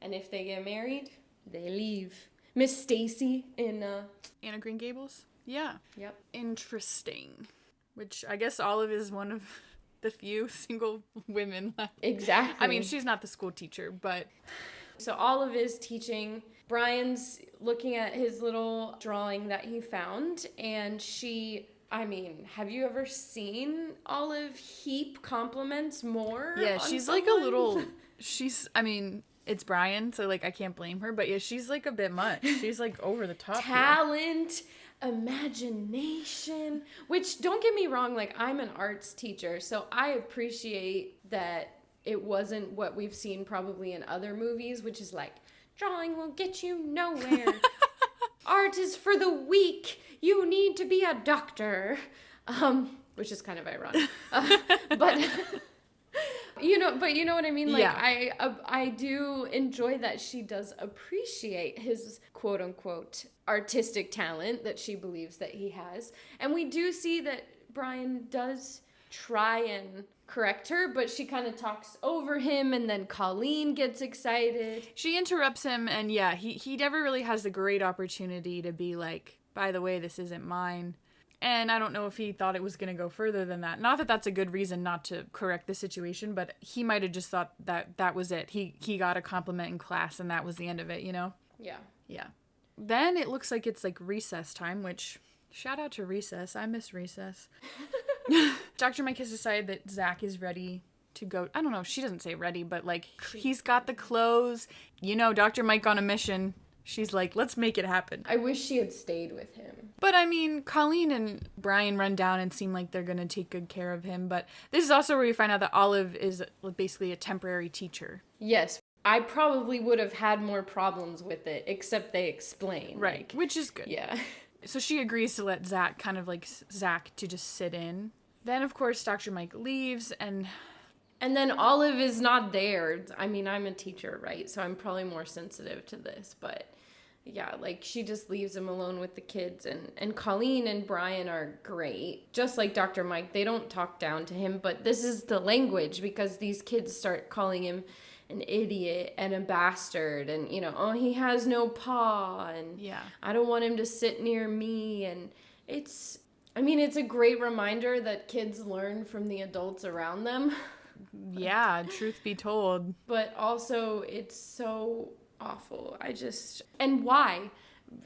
And if they get married, they leave. Miss Stacy in Anna Green Gables? Yeah. Yep. Interesting. Which I guess Olive is one of the few single women left. Exactly. I mean, she's not the school teacher, but... So Olive is teaching. Brian's looking at his little drawing that he found, and she... I mean, have you ever seen Olive heap compliments more? Yeah, on she's someone? like a little... I mean... It's Brian, so, like, I can't blame her. But, yeah, she's, like, a bit much. She's, like, over the top Talent, imagination. Which, don't get me wrong, like, I'm an arts teacher, so I appreciate that it wasn't what we've seen probably in other movies, which is, like, drawing will get you nowhere. Art is for the weak. You need to be a doctor. Which is kind of ironic. But... You know what I mean? Like, yeah. I do enjoy that she does appreciate his quote-unquote artistic talent that she believes that he has. And we do see that Brian does try and correct her, but she kind of talks over him, and then Colleen gets excited. She interrupts him, and yeah, he never really has the great opportunity to be like, by the way, this isn't mine. And I don't know if he thought it was going to go further than that. Not that that's a good reason not to correct the situation, but he might have just thought that was it. He got a compliment in class, and that was the end of it, you know? Yeah. Yeah. Then it looks like it's, like, recess time, which, shout out to recess. I miss recess. Dr. Mike has decided that Zach is ready to go. I don't know. She doesn't say ready, but, like, he's got the clothes. You know, Dr. Mike on a mission. She's like, let's make it happen. I wish she had stayed with him. But, I mean, Colleen and Brian run down and seem like they're going to take good care of him. But this is also where we find out that Olive is basically a temporary teacher. Yes. I probably would have had more problems with it, except they explain. Right. Like, which is good. Yeah. So she agrees to let Zach to just sit in. Then, of course, Dr. Mike leaves, and then Olive is not there. I mean, I'm a teacher, right? So I'm probably more sensitive to this, but yeah, like, she just leaves him alone with the kids, and Colleen and Brian are great. Just like Dr. Mike, they don't talk down to him, but this is the language, because these kids start calling him an idiot and a bastard, and, you know, oh, he has no paw, and yeah, I don't want him to sit near me, and it's a great reminder that kids learn from the adults around them. Yeah, truth be told. But also, it's so awful. And why?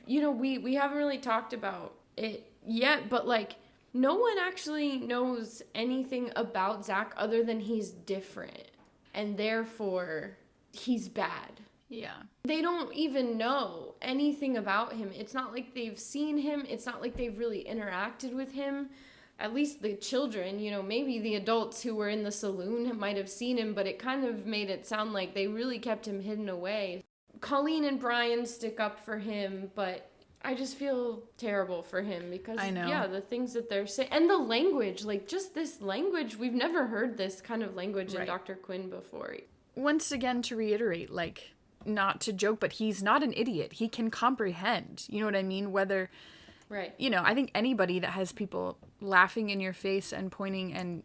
You know, we haven't really talked about it yet, but, like, no one actually knows anything about Zach other than he's different, and therefore he's bad. Yeah. They don't even know anything about him. It's not like they've seen him. It's not like they've really interacted with him. At least the children, you know, maybe the adults who were in the saloon might have seen him, but it kind of made it sound like they really kept him hidden away. Colleen and Brian stick up for him, but I just feel terrible for him because, I know. Yeah, the things that they're saying, and the language, like, just this language, we've never heard this kind of language in Dr. Quinn before. Once again, to reiterate, like, not to joke, but he's not an idiot. He can comprehend, you know what I mean? Whether... Right. You know, I think anybody that has people laughing in your face and pointing and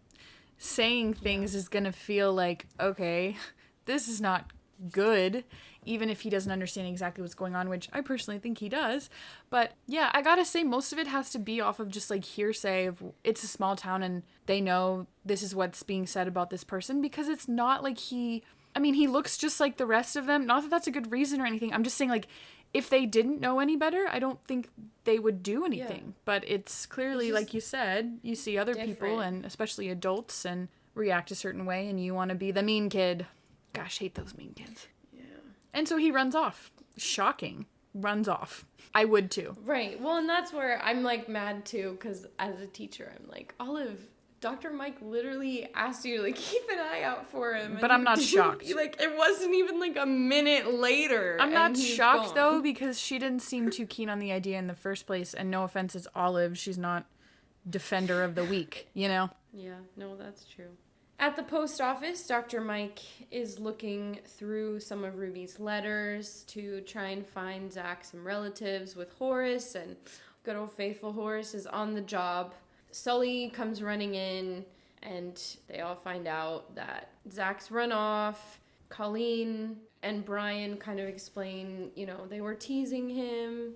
saying things is going to feel like, okay, this is not good, even if he doesn't understand exactly what's going on, which I personally think he does. But yeah, I gotta say, most of it has to be off of just, like, hearsay of it's a small town and they know this is what's being said about this person, because it's not like he looks just like the rest of them. Not that that's a good reason or anything. I'm just saying, like, if they didn't know any better, I don't think they would do anything. Yeah. But it's clearly, like you said, you see other people, and especially adults, and react a certain way, and you want to be the mean kid. Gosh, hate those mean kids. Yeah. And so he runs off. Shocking. Runs off. I would too. Right. Well, and that's where I'm, like, mad too, because as a teacher, I'm like, Olive, Dr. Mike literally asked you to, like, keep an eye out for him. But I'm not shocked. Like, it wasn't even, like, a minute later. I'm not shocked, though, because she didn't seem too keen on the idea in the first place. And no offense, it's Olive. She's not defender of the weak, you know? Yeah, no, that's true. At the post office, Dr. Mike is looking through some of Ruby's letters to try and find Zach some relatives with Horace, and good old faithful Horace is on the job. Sully comes running in, and they all find out that Zach's run off. Colleen and Brian kind of explain, you know, they were teasing him.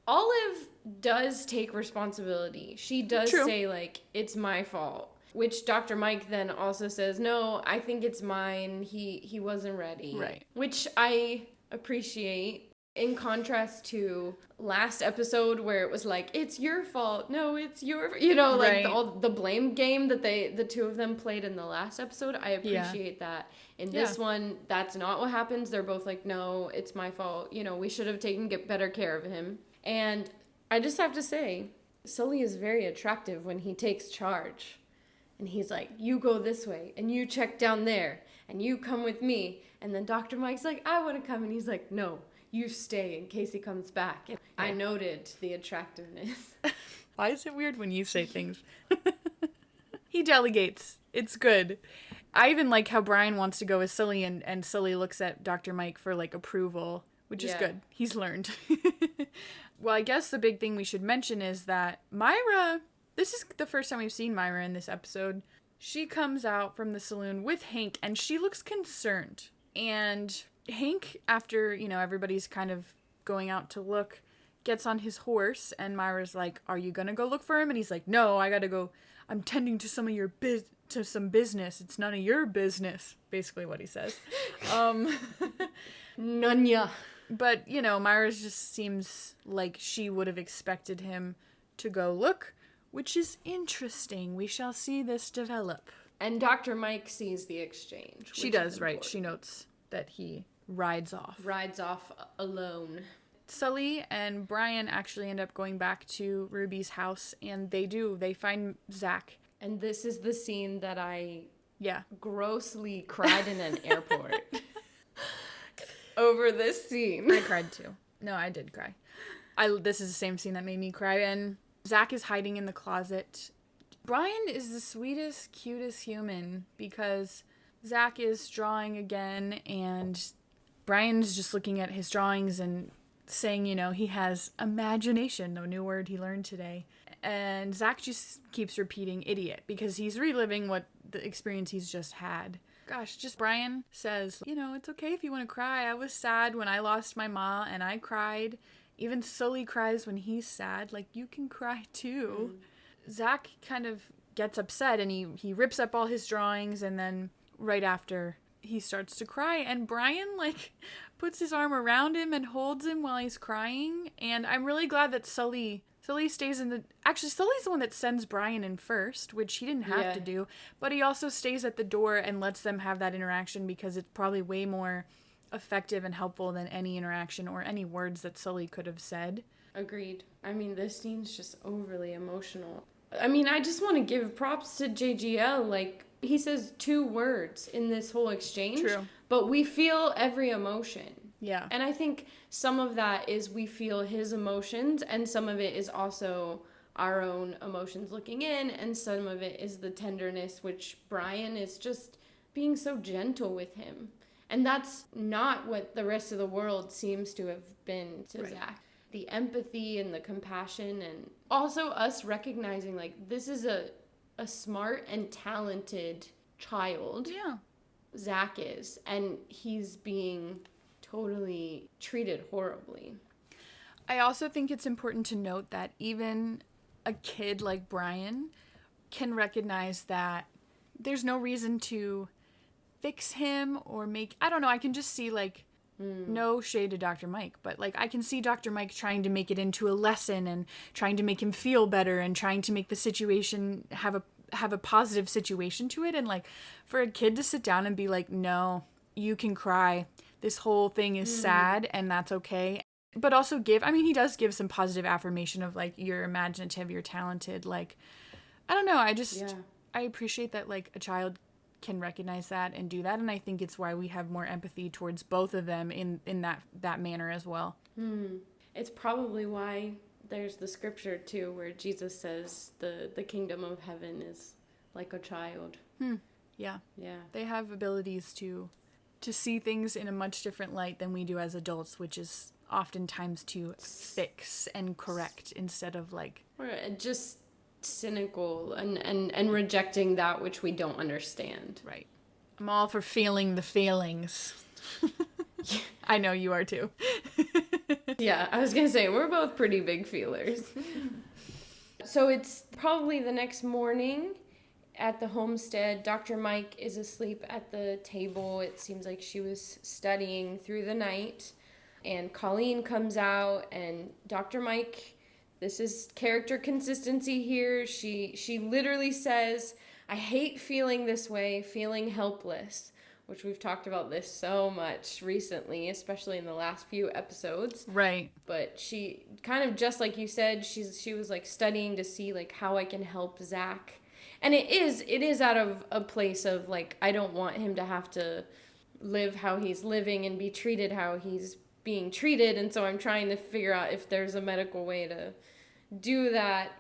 Olive does take responsibility. She does say, like, it's my fault. Which Dr. Mike then also says, no, I think it's mine. He wasn't ready. Right. Which I appreciate, in contrast to last episode where it was like, it's your fault. No, it's your, you know, like all the blame game that the two of them played in the last episode. I appreciate that. In this one, that's not what happens. They're both like, no, it's my fault. You know, we should have taken better care of him. And I just have to say, Sully is very attractive when he takes charge. And he's like, you go this way, and you check down there, and you come with me. And then Dr. Mike's like, I want to come. And he's like, no, you stay in case he comes back. And I noted the attractiveness. Why is it weird when you say things? He delegates. It's good. I even like how Brian wants to go with Sully, and Sully looks at Dr. Mike for, like, approval, which is good. He's learned. Well, I guess the big thing we should mention is that Myra... This is the first time we've seen Myra in this episode. She comes out from the saloon with Hank, and she looks concerned. And Hank, after, you know, everybody's kind of going out to look, gets on his horse, and Myra's like, are you gonna go look for him? And he's like, no, I gotta go. I'm tending to some business. It's none of your business, basically what he says. Nunya. But, you know, Myra just seems like she would have expected him to go look, which is interesting. We shall see this develop. And Dr. Mike sees the exchange. She does, right. She notes that he rides off. Rides off alone. Sully and Brian actually end up going back to Ruby's house, and they do. They find Zach. And this is the scene that I grossly cried in an airport. Over this scene. I cried too. No, I did cry. This is the same scene that made me cry, and Zach is hiding in the closet. Brian is the sweetest, cutest human because Zach is drawing again, and Brian's just looking at his drawings and saying, you know, he has imagination, no new word he learned today. And Zach just keeps repeating idiot because he's reliving what the experience he's just had. Gosh, just Brian says, you know, it's okay if you want to cry. I was sad when I lost my ma and I cried. Even Sully cries when he's sad. Like, you can cry too. Zach kind of gets upset, and he rips up all his drawings, and then right after he starts to cry, and Brian, like, puts his arm around him and holds him while he's crying. And I'm really glad that Sully stays in the... Actually, Sully's the one that sends Brian in first, which he didn't have to do. But he also stays at the door and lets them have that interaction because it's probably way more effective and helpful than any interaction or any words that Sully could have said. Agreed. I mean, this scene's just overly emotional. I mean, I just want to give props to JGL. Like, he says 2 words in this whole exchange. True. But we feel every emotion. Yeah. And I think some of that is we feel his emotions, and some of it is also our own emotions looking in, and some of it is the tenderness, which Brian is just being so gentle with him. And that's not what the rest of the world seems to have been to Zach. The empathy and the compassion, and also us recognizing, like, this is a smart and talented child. Yeah. Zach is. And he's being totally treated horribly. I also think it's important to note that even a kid like Brian can recognize that there's no reason to fix him or make... I don't know, I can just see, like, No shade to Dr. Mike, but like I can see Dr. Mike trying to make it into a lesson and trying to make him feel better and trying to make the situation have a positive situation to it. And like for a kid to sit down and be like, no, you can cry. This whole thing is sad and that's okay. But also he does give some positive affirmation of like, you're imaginative, you're talented. Like, I don't know. I appreciate that like a child can recognize that and do that, and I think it's why we have more empathy towards both of them in that manner as well. It's probably why there's the scripture too where Jesus says the kingdom of heaven is like a child. Yeah they have abilities to see things in a much different light than we do as adults, which is oftentimes to fix and correct instead of like, or just cynical and rejecting that which we don't understand. Right. I'm all for feeling the feelings. I know you are too. Yeah, I was gonna say we're both pretty big feelers. So it's probably the next morning at the homestead. Dr. Mike is asleep at the table. It seems like she was studying through the night, and Colleen comes out, and Dr. Mike, this is character consistency here. She literally says, I hate feeling this way, feeling helpless, which we've talked about this so much recently, especially in the last few episodes. Right. But she kind of, just like you said, she was like studying to see like how I can help Zach. And it is out of a place of like, I don't want him to have to live how he's living and be treated how he's being treated, and so I'm trying to figure out if there's a medical way to do that,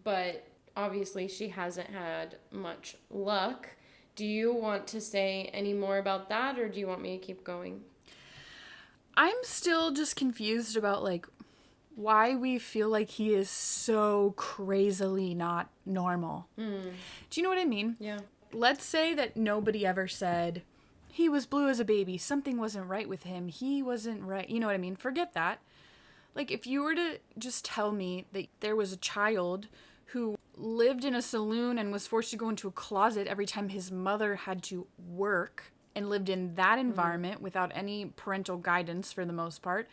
but obviously she hasn't had much luck. Do you want to say any more about that, or do you want me to keep going? I'm still just confused about like why we feel like he is so crazily not normal. Do you know what I mean? Yeah. Let's say that nobody ever said he was blue as a baby, something wasn't right with him, he wasn't right, you know what I mean? Forget that. Like, if you were to just tell me that there was a child who lived in a saloon and was forced to go into a closet every time his mother had to work and lived in that environment without any parental guidance for the most part,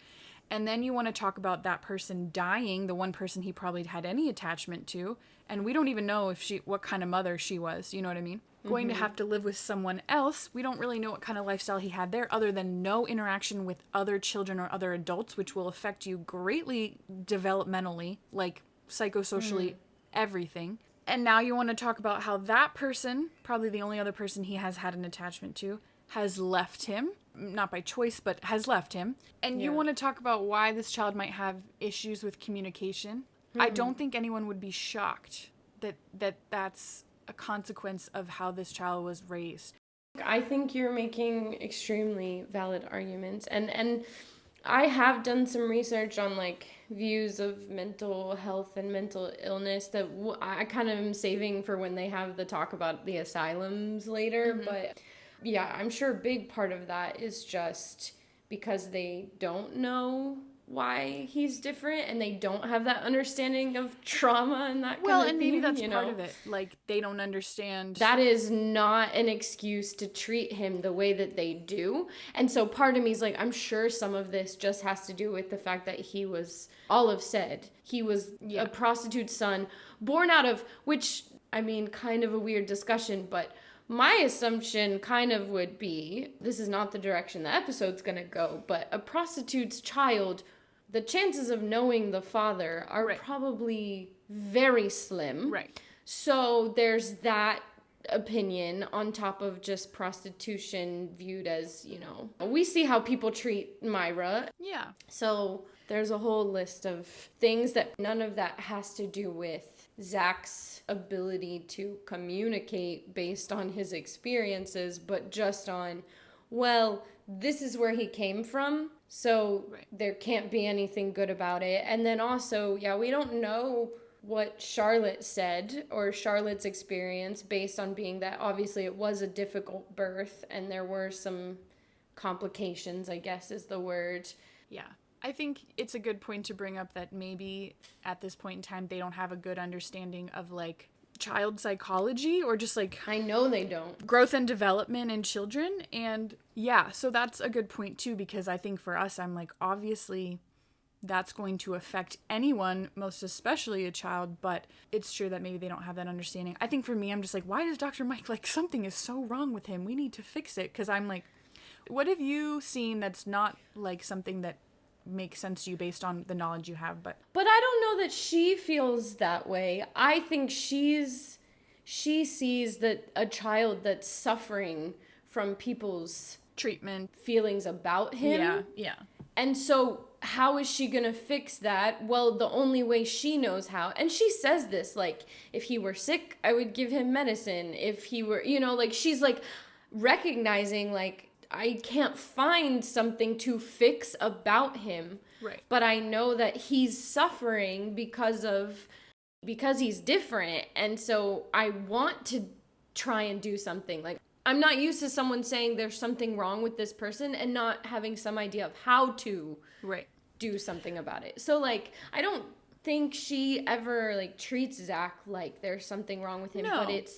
and then you want to talk about that person dying, the one person he probably had any attachment to, and we don't even know what kind of mother she was, you know what I mean? Going to have to live with someone else. We don't really know what kind of lifestyle he had there other than no interaction with other children or other adults, which will affect you greatly developmentally, like psychosocially, everything. And now you want to talk about how that person, probably the only other person he has had an attachment to, has left him. Not by choice, but has left him. And you want to talk about why this child might have issues with communication. I don't think anyone would be shocked that that's a consequence of how this child was raised. I think you're making extremely valid arguments, and I have done some research on like views of mental health and mental illness that I kind of am saving for when they have the talk about the asylums later. But yeah, I'm sure a big part of that is just because they don't know why he's different and they don't have that understanding of trauma and that kind of thing. Well, and maybe that's part of it. Like, they don't understand. That is not an excuse to treat him the way that they do. And so part of me is like, I'm sure some of this just has to do with the fact that he was, Olive said, he was a prostitute's son, born out of, which, I mean, kind of a weird discussion, but my assumption kind of would be, this is not the direction the episode's going to go, but a prostitute's child, the chances of knowing the father are probably very slim. Right. So there's that opinion on top of just prostitution viewed as, you know, we see how people treat Myra. Yeah. So there's a whole list of things that none of that has to do with Zach's ability to communicate based on his experiences, but just on, well, this is where he came from, so there can't be anything good about it. And then also, we don't know what Charlotte said or Charlotte's experience based on being that obviously it was a difficult birth and there were some complications, I guess is the word. Yeah. I think it's a good point to bring up that maybe at this point in time they don't have a good understanding of like child psychology or just like I know they don't. growth and development in children. And yeah, so that's a good point too, because I think for us, I'm like, obviously that's going to affect anyone, most especially a child, but it's true that maybe they don't have that understanding. I think for me, I'm just like, why does Dr. Mike, like, something is so wrong with him? We need to fix it. Because I'm like, what have you seen that's not like something that makes sense to you based on the knowledge you have? But I don't know that she feels that way. I think she sees that a child that's suffering from people's treatment, feelings about him. Yeah. And so how is she going to fix that? Well, the only way she knows how, and she says this, like, if he were sick, I would give him medicine. If he were, like, she's like recognizing, like, I can't find something to fix about him. Right. But I know that he's suffering because he's different. And so I want to try and do something. Like, I'm not used to someone saying there's something wrong with this person and not having some idea of how to do something about it. So, like, I don't think she ever, like, treats Zach like there's something wrong with him. No. But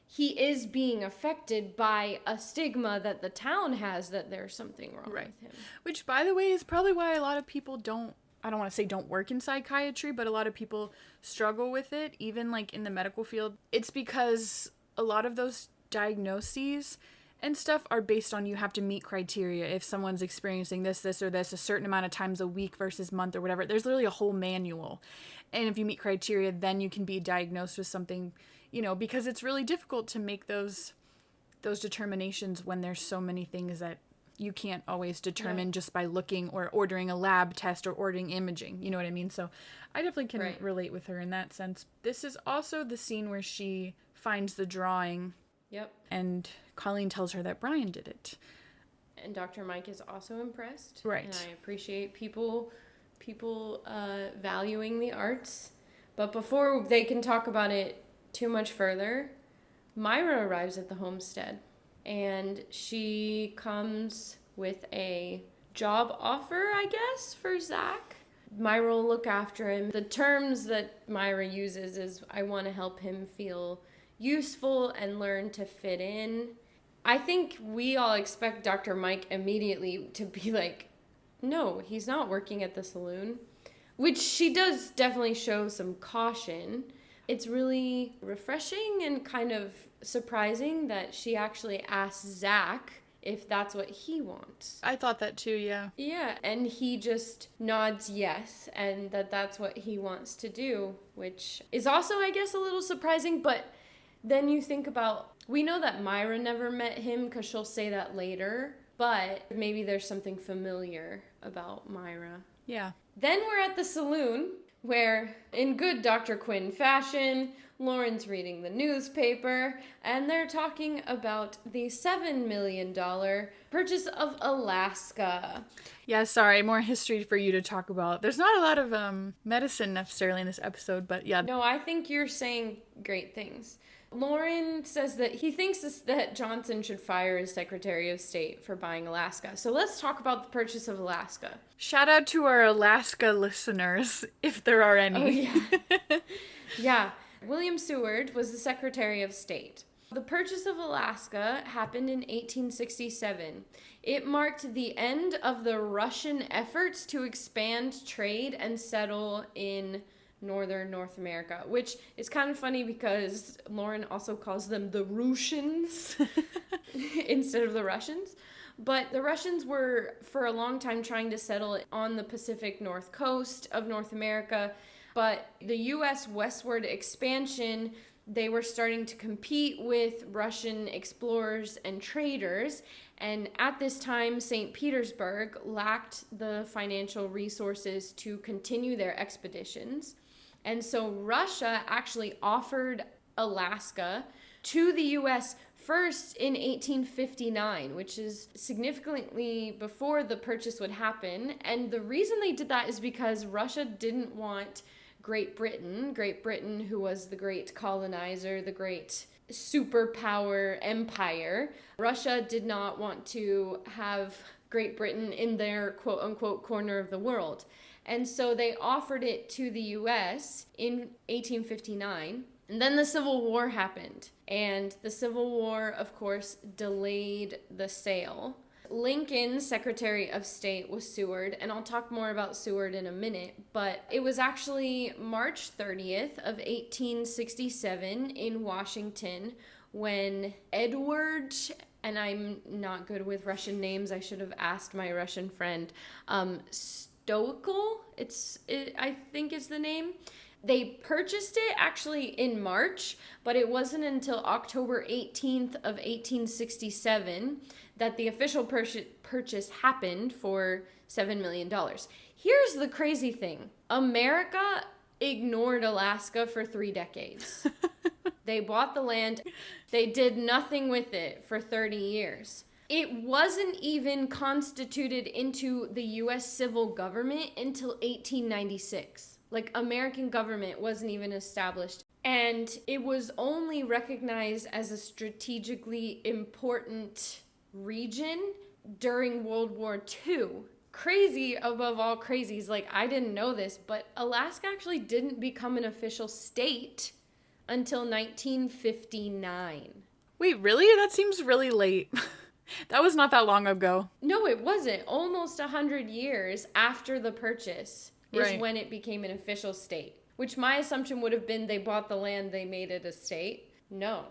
he is being affected by a stigma that the town has that there's something wrong with him. Which, by the way, is probably why a lot of people I don't want to say don't work in psychiatry, but a lot of people struggle with it, even, like, in the medical field. It's because a lot of those diagnoses and stuff are based on you have to meet criteria. If someone's experiencing this, or this a certain amount of times a week versus month or whatever, there's literally a whole manual. And if you meet criteria, then you can be diagnosed with something, because it's really difficult to make those determinations when there's so many things that you can't always determine just by looking or ordering a lab test or ordering imaging. You know what I mean? So I definitely can relate with her in that sense. This is also the scene where she finds the drawing. Yep. And Colleen tells her that Brian did it. And Dr. Mike is also impressed. Right. And I appreciate people valuing the arts. But before they can talk about it too much further, Myra arrives at the homestead. And she comes with a job offer, I guess, for Zach. Myra will look after him. The terms that Myra uses is, I want to help him feel useful and learn to fit in. I think we all expect Dr. Mike immediately to be like, no, he's not working at the saloon, which she does definitely show some caution. It's really refreshing and kind of surprising that she actually asks Zach if that's what he wants. I thought that too, yeah. Yeah, and he just nods yes, and that's what he wants to do, which is also, I guess, a little surprising, but then you think about, we know that Myra never met him because she'll say that later, but maybe there's something familiar about Myra. Yeah. Then we're at the saloon where, in good Dr. Quinn fashion, Lauren's reading the newspaper, and they're talking about the $7 million purchase of Alaska. Yeah, sorry, more history for you to talk about. There's not a lot of medicine necessarily in this episode, but yeah. No, I think you're saying great things. Lauren says that he thinks that Johnson should fire his Secretary of State for buying Alaska. So let's talk about the purchase of Alaska. Shout out to our Alaska listeners, if there are any. Oh, yeah. Yeah. William Seward was the Secretary of State. The purchase of Alaska happened in 1867. It marked the end of the Russian efforts to expand trade and settle in northern North America, which is kind of funny because Lauren also calls them the Russians instead of the Russians. But the Russians were, for a long time, trying to settle on the Pacific North coast of North America. But the U.S. westward expansion, they were starting to compete with Russian explorers and traders. And at this time, St. Petersburg lacked the financial resources to continue their expeditions. And so Russia actually offered Alaska to the U.S. first in 1859, which is significantly before the purchase would happen. And the reason they did that is because Russia didn't want Great Britain, who was the great colonizer, the great superpower empire. Russia did not want to have Great Britain in their quote-unquote corner of the world. And so they offered it to the U.S. in 1859. And then the Civil War happened. And the Civil War, of course, delayed the sale. Lincoln, Secretary of State, was Seward, and I'll talk more about Seward in a minute, but it was actually March 30th of 1867 in Washington when Edward, and I'm not good with Russian names, I should have asked my Russian friend, Stoical, I think is the name. They purchased it actually in March, but it wasn't until October 18th of 1867 that the official purchase happened for $7 million. Here's the crazy thing. America ignored Alaska for 3 decades. They bought the land. They did nothing with it for 30 years. It wasn't even constituted into the U.S. civil government until 1896. Like, American government wasn't even established. And it was only recognized as a strategically important region during World War II. Crazy above all crazies. Like, I didn't know this, but Alaska actually didn't become an official state until 1959. Wait, really? That seems really late. That was not that long ago. No, it wasn't. Almost 100 years after the purchase is when it became an official state. Which my assumption would have been they bought the land, they made it a state. No.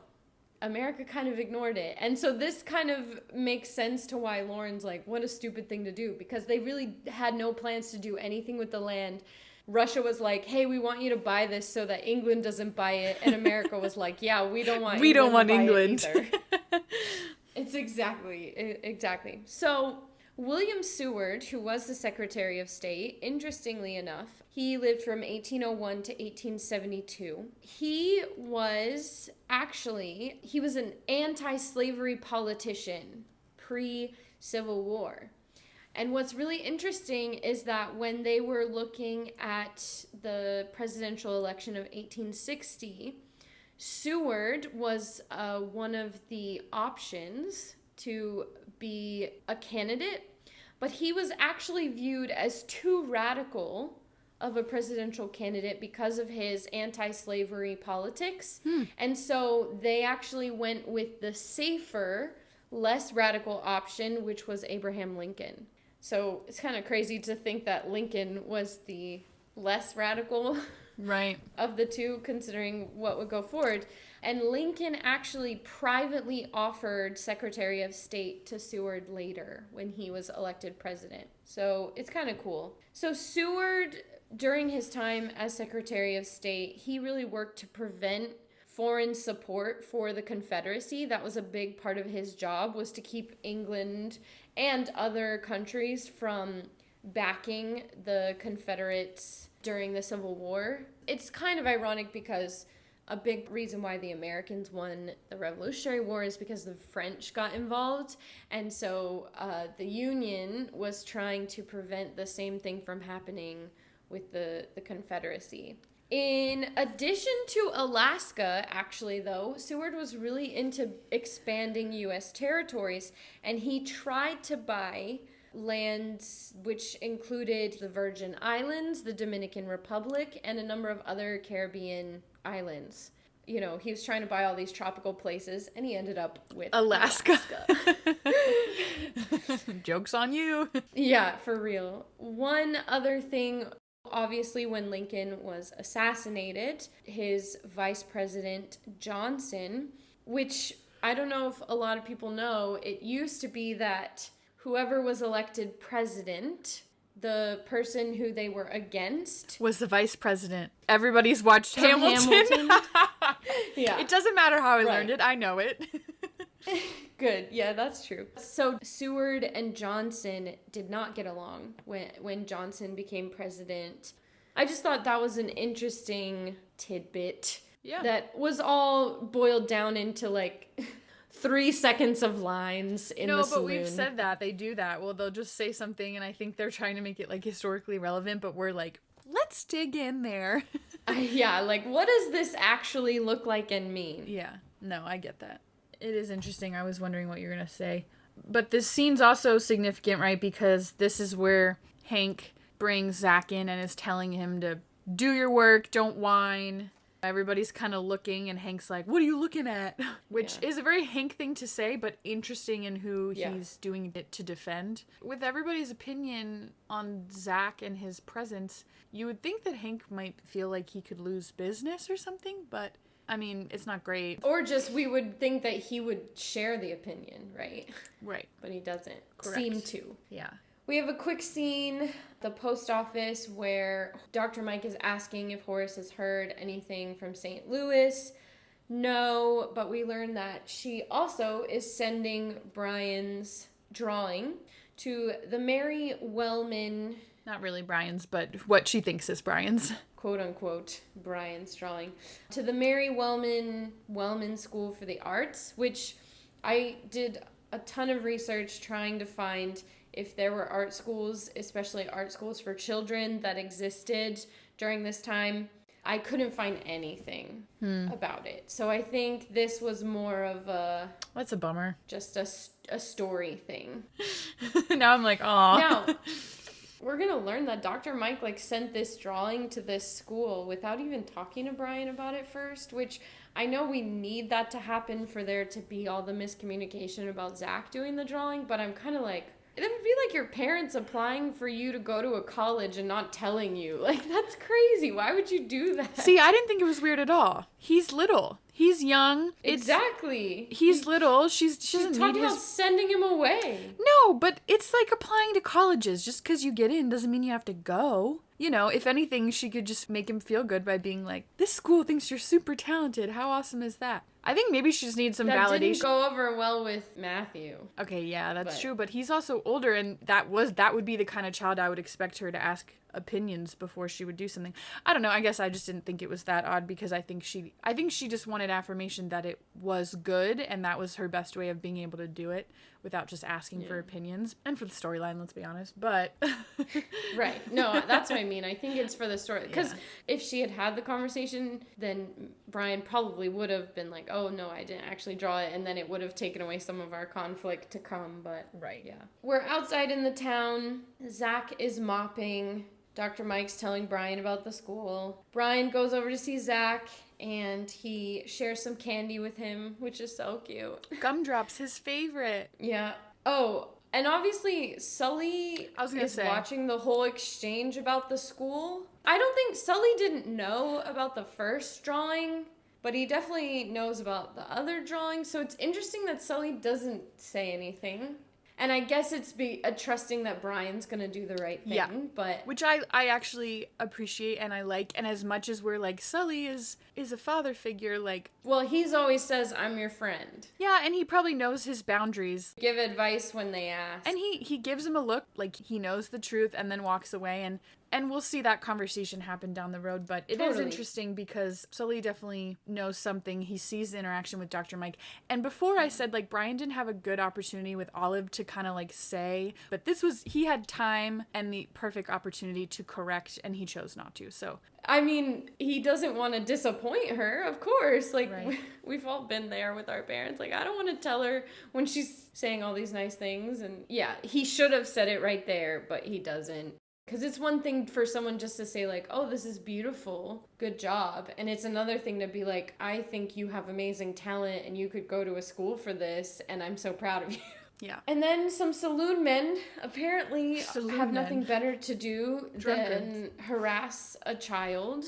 America kind of ignored it. And so this kind of makes sense to why Lauren's like, what a stupid thing to do. Because they really had no plans to do anything with the land. Russia was like, hey, we want you to buy this so that England doesn't buy it. And America was like, yeah, we don't want England either. It's exactly. So William Seward, who was the Secretary of State, interestingly enough, he lived from 1801 to 1872. He was an anti-slavery politician pre-Civil War. And what's really interesting is that when they were looking at the presidential election of 1860, Seward was one of the options to be a candidate, but he was actually viewed as too radical of a presidential candidate because of his anti-slavery politics. And so they actually went with the safer, less radical option, which was Abraham Lincoln. So it's kind of crazy to think that Lincoln was the less radical of the two, considering what would go forward. And Lincoln actually privately offered Secretary of State to Seward later when he was elected president. So it's kind of cool. So Seward, during his time as Secretary of State, he really worked to prevent foreign support for the Confederacy. That was a big part of his job, was to keep England and other countries from backing the Confederates during the Civil War. It's kind of ironic because a big reason why the Americans won the Revolutionary War is because the French got involved. And so the Union was trying to prevent the same thing from happening with the Confederacy. In addition to Alaska, actually, though, Seward was really into expanding U.S. territories, and he tried to buy lands which included the Virgin Islands, the Dominican Republic, and a number of other Caribbean islands. You know, he was trying to buy all these tropical places, and he ended up with Alaska. Joke's on you. Yeah, for real. One other thing, obviously, when Lincoln was assassinated, his vice president, Johnson, which I don't know if a lot of people know, it used to be that whoever was elected president, the person who they were against was the vice president. Everybody's watched Hamilton. Yeah. It doesn't matter how I learned it. I know it. Good. Yeah, that's true. So Seward and Johnson did not get along when Johnson became president. I just thought that was an interesting tidbit. Yeah. That was all boiled down into like 3 seconds of lines in the saloon. No, but we've said that. They do that. Well, they'll just say something, and I think they're trying to make it like historically relevant, but we're like, let's dig in there. Yeah, like, what does this actually look like and mean? Yeah. No, I get that. It is interesting. I was wondering what you're going to say. But this scene's also significant, right? Because this is where Hank brings Zach in and is telling him to do your work, don't whine. Everybody's kind of looking, and Hank's like, what are you looking at? Which is a very Hank thing to say, but interesting in who he's doing it to defend. With everybody's opinion on Zach and his presence, you would think that Hank might feel like he could lose business or something, but I mean, it's not great. Or just we would think that he would share the opinion, right? Right. But he doesn't Correct. seem to. Yeah. We have a quick scene at the post office where Dr. Mike is asking if Horace has heard anything from St. Louis. No, but we learn that she also is sending Brian's drawing to the Mary Wellman, Not really Brian's, but what she thinks is Brian's. quote unquote, Brian's drawing, to the Mary Wellman School for the Arts, which I did a ton of research trying to find if there were art schools, especially art schools for children, that existed during this time. I couldn't find anything about it. So I think this was more of That's a bummer. just a story thing. Now I'm like, aw. Now, we're going to learn that Dr. Mike sent this drawing to this school without even talking to Brian about it first, which I know we need that to happen for there to be all the miscommunication about Zach doing the drawing, but I'm kind of like, it would be like your parents applying for you to go to a college and not telling you. Like, that's crazy. Why would you do that? See, I didn't think it was weird at all. He's little. He's young. Exactly. He's little. She She's doesn't need talking about his... sending him away. No, but it's like applying to colleges. Just because you get in doesn't mean you have to go. You know, if anything, she could just make him feel good by being like, this school thinks you're super talented. How awesome is that? I think maybe she just needs some That validation. didn't go over well with Matthew. Okay, yeah, that's But- true. But he's also older, and that would be the kind of child I would expect her to ask opinions before she would do something. I don't know. I guess I just didn't think it was that odd because I think she just wanted affirmation that it was good, and that was her best way of being able to do it without just asking for opinions and for the storyline. Let's be honest, but Right. No, that's what I mean. I think it's for the story. Because if she had the conversation, then Brian probably would have been like, oh, no, I didn't actually draw it. And then it would have taken away some of our conflict to come. But yeah. We're outside in the town. Zach is mopping. Dr. Mike's telling Brian about the school. Brian goes over to see Zach, and he shares some candy with him, which is so cute. Gumdrop's his favorite. Yeah. Oh, and obviously Sully is watching the whole exchange about the school. I don't think Sully didn't know about the first drawing, but he definitely knows about the other drawing. So it's interesting that Sully doesn't say anything. And I guess it's trusting that Brian's going to do the right thing, but... Which I actually appreciate and I like. And as much as we're like, Sully is a father figure, like... Well, he's always says, I'm your friend. Yeah, and he probably knows his boundaries. Give advice when they ask. And he gives him a look, like he knows the truth, and then walks away. And we'll see that conversation happen down the road, but it is interesting because Sully definitely knows something. He sees the interaction with Dr. Mike. And before I said, like, Brian didn't have a good opportunity with Olive to kind of, like, say, but he had time and the perfect opportunity to correct, and he chose not to, so. I mean, he doesn't want to disappoint her, of course. Like, we've all been there with our parents. Like, I don't want to tell her when she's saying all these nice things. And yeah, he should have said it right there, but he doesn't. Because it's one thing for someone just to say, like, oh, this is beautiful, good job. And it's another thing to be like, I think you have amazing talent and you could go to a school for this, and I'm so proud of you. Yeah. And then some saloon men apparently have nothing better to do than harass a child.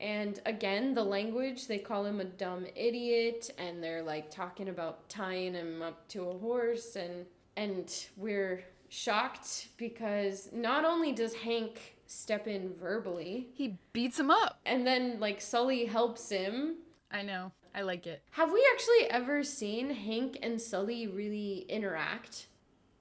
And again, the language, they call him a dumb idiot, and they're, like, talking about tying him up to a horse, and we're... shocked because not only does Hank step in verbally, he beats him up, and then like Sully helps him. I know, I like it. Have we actually ever seen Hank and Sully really interact?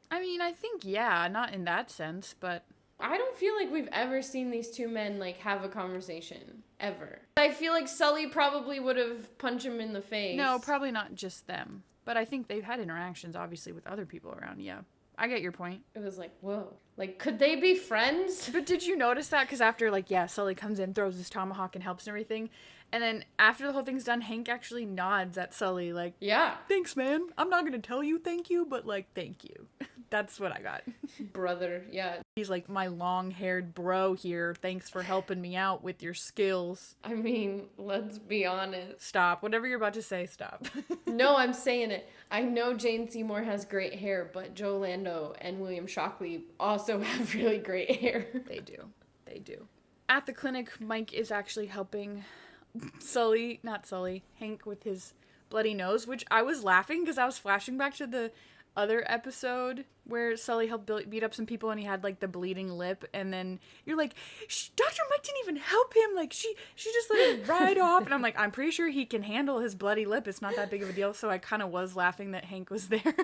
I mean, I think not in that sense, but I don't feel like we've ever seen these two men like have a conversation ever. I feel like Sully probably would have punched him in the face. No, probably not just them, but I think they've had interactions obviously with other people around. Yeah, I get your point. It was like, whoa. Like, could they be friends? But did you notice that? Because after, like, Sully comes in, throws his tomahawk and helps and everything. And then after the whole thing's done, Hank actually nods at Sully, like, yeah. Thanks, man. I'm not going to tell you thank you, but, like, thank you. That's what I got. Brother, yeah. He's like, my long-haired bro here. Thanks for helping me out with your skills. I mean, let's be honest. Stop. Whatever you're about to say, stop. No, I'm saying it. I know Jane Seymour has great hair, but Joe Lando and William Shockley also have really great hair. They do. They do. At the clinic, Mike is actually helping Hank with his bloody nose, which I was laughing because I was flashing back to the other episode where Sully helped beat up some people and he had like the bleeding lip, and then you're like, Dr. Mike didn't even help him, like she just let it ride off, and I'm like, I'm pretty sure he can handle his bloody lip, it's not that big of a deal. So I kind of was laughing that Hank was there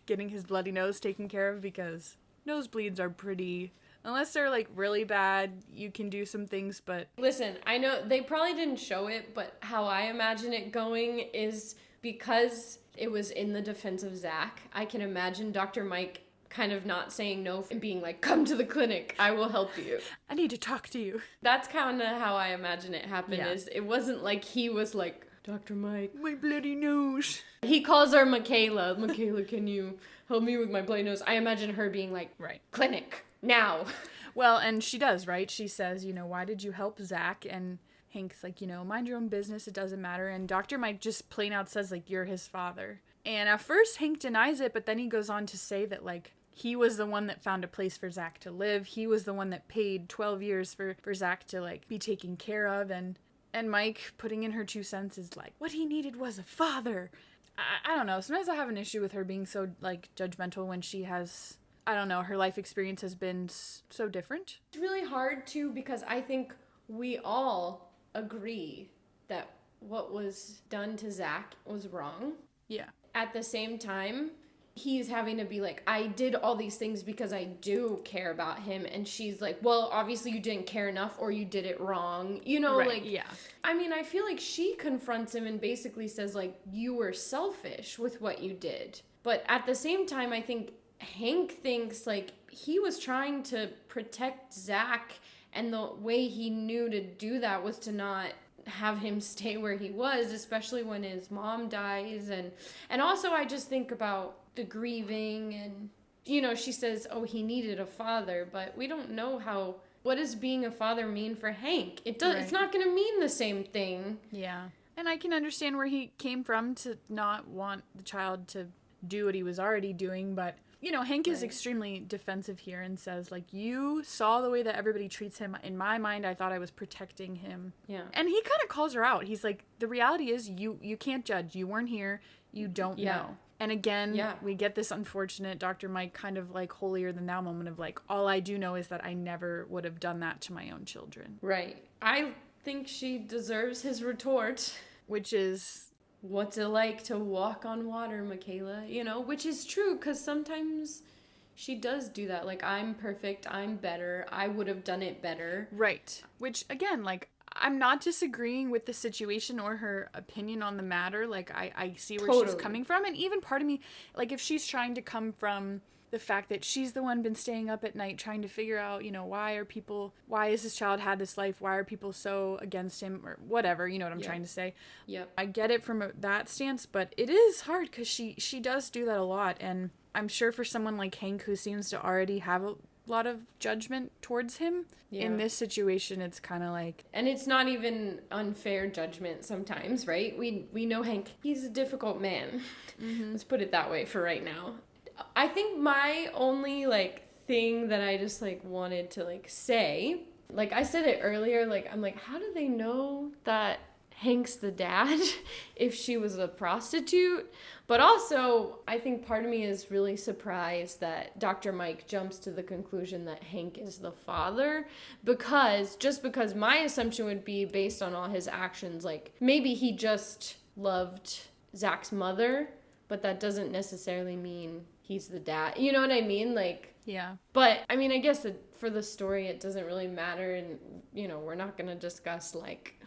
getting his bloody nose taken care of, because nosebleeds are pretty, unless they're like really bad, you can do some things, but listen, I know they probably didn't show it, but how I imagine it going is because it was in the defense of Zach. I can imagine Dr. Mike kind of not saying no and being like, come to the clinic, I will help you. I need to talk to you. That's kind of how I imagine it happened. Yeah. Is it wasn't like he was like, Dr. Mike, my bloody nose. He calls her Michaela. Michaela, can you help me with my bloody nose? I imagine her being like, right, clinic, now. Well, and she does, right? She says, why did you help Zach? And Hank's like, mind your own business, it doesn't matter. And Dr. Mike just plain out says, like, you're his father. And at first Hank denies it, but then he goes on to say that, like, he was the one that found a place for Zach to live. He was the one that paid 12 years for Zach to, like, be taken care of. And Mike, putting in her 2 cents, is like, what he needed was a father. I don't know. Sometimes I have an issue with her being so, like, judgmental when she has, I don't know, her life experience has been so different. It's really hard, too, because I think we all agree that what was done to Zach was wrong. Yeah. At the same time, he's having to be like, I did all these things because I do care about him. And she's like, well, obviously you didn't care enough or you did it wrong. Right, like, yeah. I mean, I feel like she confronts him and basically says, like, you were selfish with what you did. But at the same time, I think Hank thinks, like, he was trying to protect Zach, and the way he knew to do that was to not have him stay where he was, especially when his mom dies. And also I just think about the grieving, and, she says, oh, he needed a father, but we don't know what does being a father mean for Hank? Right. It's not going to mean the same thing. Yeah. And I can understand where he came from to not want the child to do what he was already doing, but Hank is extremely defensive here and says, like, you saw the way that everybody treats him. In my mind, I thought I was protecting him. Yeah. And he kind of calls her out. He's like, the reality is you can't judge. You weren't here. You don't know. And again, we get this unfortunate Dr. Mike kind of like holier than thou moment of like, all I do know is that I never would have done that to my own children. Right. I think she deserves his retort. Which is, what's it like to walk on water, Michaela? Which is true, because sometimes she does do that. Like, I'm perfect, I'm better, I would have done it better. Right. Which, again, like, I'm not disagreeing with the situation or her opinion on the matter. Like, I see where she's coming from. And even part of me, like, if she's trying to come from the fact that she's the one been staying up at night trying to figure out, why has this child had this life? Why are people so against him, or whatever, you know what I'm trying to say? Yep. I get it from that stance, but it is hard because she does do that a lot. And I'm sure for someone like Hank, who seems to already have a lot of judgment towards him, in this situation, it's kind of like... And it's not even unfair judgment sometimes, right? We know Hank, he's a difficult man. Mm-hmm. Let's put it that way for right now. I think my only, like, thing that I just, like, wanted to, like, say, like, I said it earlier, like, I'm like, how do they know that Hank's the dad if she was a prostitute? But also, I think part of me is really surprised that Dr. Mike jumps to the conclusion that Hank is the father, because my assumption would be, based on all his actions, like, maybe he just loved Zach's mother, but that doesn't necessarily mean he's the dad. You know what I mean? Like, yeah. But, I mean, I guess that for the story, it doesn't really matter. And, we're not going to discuss, like,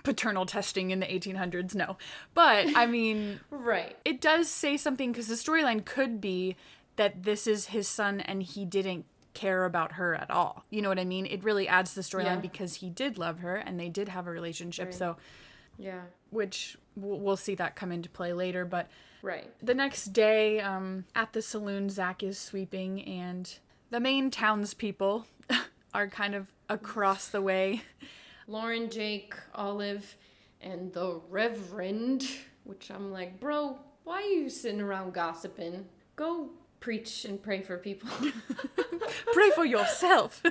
paternal testing in the 1800s, no. But, I mean... Right. It does say something, because the storyline could be that this is his son and he didn't care about her at all. You know what I mean? It really adds to the storyline because he did love her and they did have a relationship. Right. So... Yeah. which we'll see that come into play later. But Right. the next day, at the saloon, Zach is sweeping, and the main townspeople are kind of across the way. Lauren, Jake, Olive, and the Reverend, which I'm like, bro, why are you sitting around gossiping? Go preach and pray for people. Pray for yourself.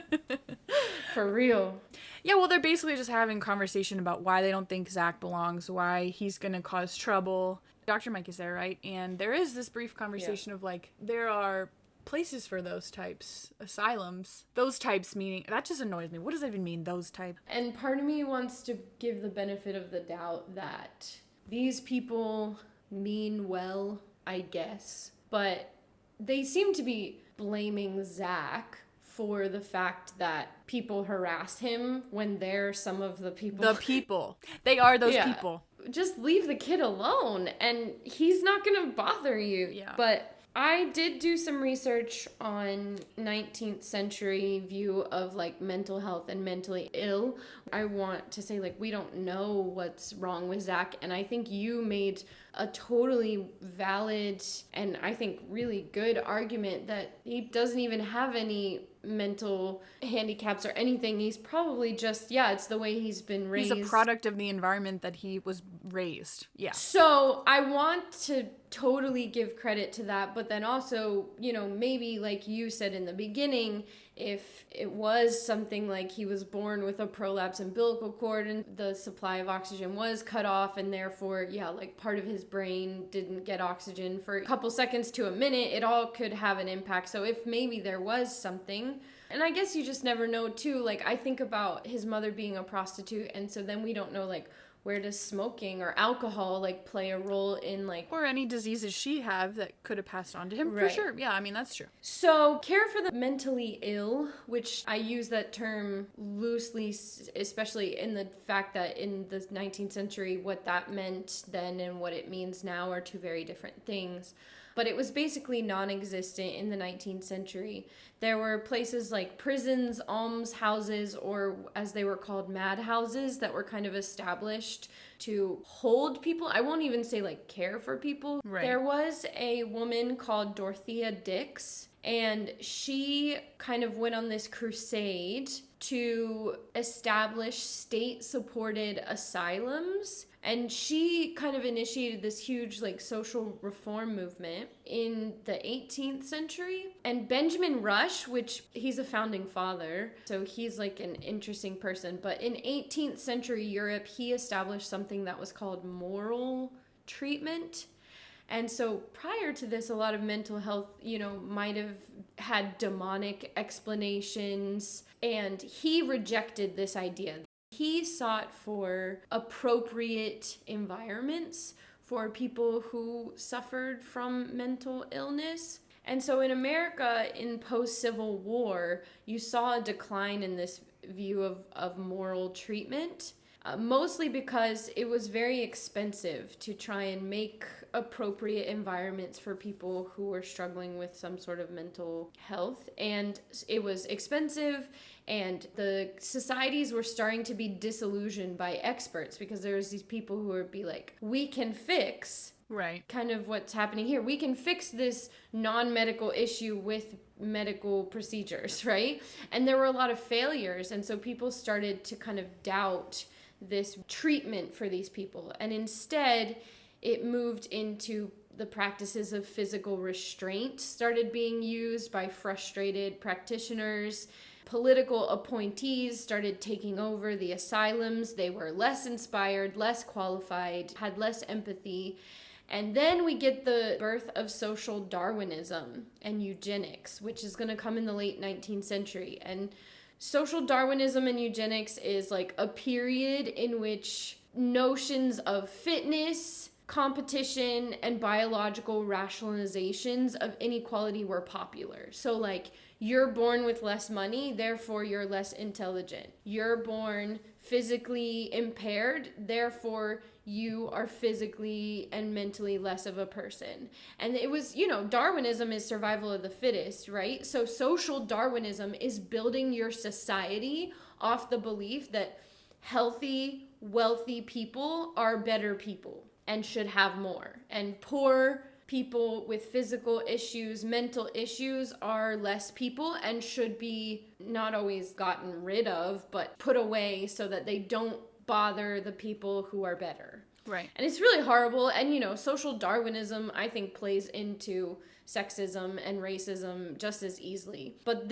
For real. Yeah, well, they're basically just having conversation about why they don't think Zach belongs, why he's going to cause trouble. Dr. Mike is there, right? And there is this brief conversation of like, there are places for those types, asylums. Those types meaning, that just annoys me. What does that even mean, those type? And part of me wants to give the benefit of the doubt that these people mean well, I guess, but they seem to be blaming Zach for the fact that people harass him when they're some of the people. The people. They are those people. Just leave the kid alone and he's not gonna bother you. Yeah. But I did do some research on 19th century view of like mental health and mentally ill. I want to say like we don't know what's wrong with Zach, and I think you made a totally valid and I think really good argument that he doesn't even have any mental handicaps or anything. He's probably just, it's the way he's been raised. He's a product of the environment that he was raised. Yeah. So I want to totally give credit to that, but then also, maybe like you said in the beginning, if it was something like he was born with a prolapsed umbilical cord and the supply of oxygen was cut off and therefore, like part of his brain didn't get oxygen for a couple seconds to a minute, it all could have an impact. So if maybe there was something, and I guess you just never know too, like I think about his mother being a prostitute, and so then we don't know like where does smoking or alcohol like play a role in like, or any diseases she have that could have passed on to him. Right. For sure. Yeah, I mean, that's true. So care for the mentally ill, which I use that term loosely, especially in the fact that in the 19th century, what that meant then and what it means now are two very different things. But it was basically non-existent in the 19th century. There were places like prisons, almshouses, or as they were called, madhouses that were kind of established to hold people. I won't even say like care for people. Right. There was a woman called Dorothea Dix, and she kind of went on this crusade to establish state-supported asylums. And she kind of initiated this huge like social reform movement in the 18th century. And Benjamin Rush, which he's a founding father, so he's like an interesting person. But in 18th century Europe, he established something that was called moral treatment. And so prior to this, a lot of mental health, might have had demonic explanations. And he rejected this idea. He sought for appropriate environments for people who suffered from mental illness. And so in America, in post-Civil War, you saw a decline in this view of moral treatment, mostly because it was very expensive to try and make appropriate environments for people who were struggling with some sort of mental health. And it was expensive, and the societies were starting to be disillusioned by experts because there was these people who would be like, we can fix kind of what's happening here. We can fix this non-medical issue with medical procedures, right? And there were a lot of failures, and so people started to kind of doubt this treatment for these people. And instead, it moved into the practices of physical restraint started being used by frustrated practitioners. Political appointees started taking over the asylums. They were less inspired, less qualified, had less empathy. And then we get the birth of social Darwinism and eugenics, which is going to come in the late 19th century. And social Darwinism and eugenics is like a period in which notions of fitness, competition, and biological rationalizations of inequality were popular. So like, you're born with less money, therefore you're less intelligent. You're born physically impaired, therefore you are physically and mentally less of a person. And it was, Darwinism is survival of the fittest, right? So social Darwinism is building your society off the belief that healthy, wealthy people are better people and should have more. And poor people with physical issues, mental issues are less people and should be not always gotten rid of, but put away so that they don't bother the people who are better. Right. And it's really horrible. And, you know, social Darwinism, I think, plays into sexism and racism just as easily. But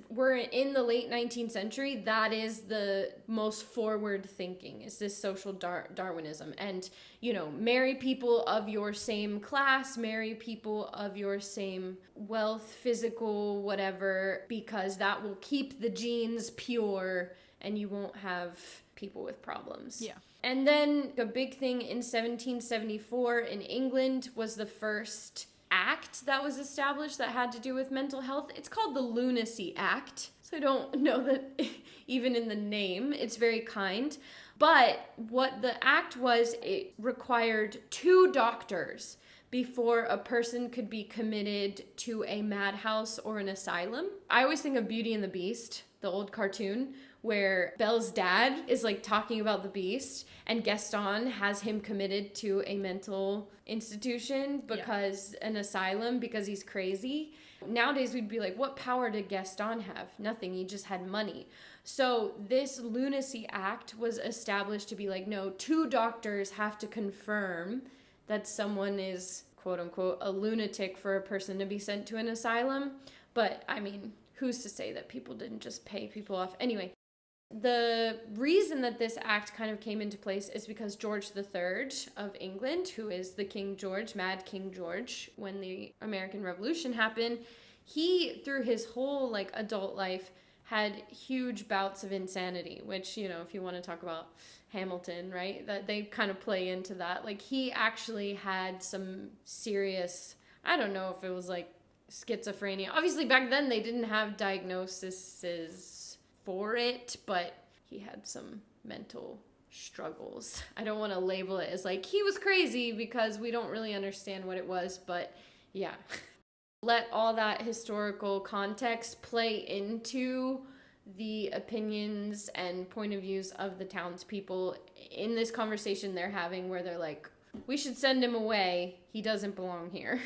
we're in the late 19th century. That is the most forward thinking, is this social Darwinism. And, you know, marry people of your same class, marry people of your same wealth, physical, whatever, because that will keep the genes pure and you won't have people with problems. Yeah. And then a big thing in 1774 in England was the first act that was established that had to do with mental health. It's called the Lunacy Act. So I don't know that even in the name, it's very kind. But what the act was, it required 2 doctors before a person could be committed to a madhouse or an asylum. I always think of Beauty and the Beast, the old cartoon, where Belle's dad is like talking about the beast and Gaston has him committed to a mental institution because an asylum because he's crazy. Nowadays we'd be like, what power did Gaston have? Nothing. He just had money. So this Lunacy Act was established to be like, no, 2 doctors have to confirm that someone is, quote unquote, a lunatic for a person to be sent to an asylum. But I mean, who's to say that people didn't just pay people off? Anyway, the reason that this act kind of came into place is because George III of England, who is the King George, Mad King George, when the American Revolution happened, he, through his whole like adult life, had huge bouts of insanity, which, you know, if you want to talk about Hamilton, right, that they kind of play into that. Like, he actually had some serious, I don't know if it was like schizophrenia. Obviously, back then they didn't have diagnoses for it, but he had some mental struggles. I don't want to label it as like he was crazy because we don't really understand what it was, but yeah. Let all that historical context play into the opinions and point of views of the townspeople in this conversation they're having where they're like, we should send him away. He doesn't belong here.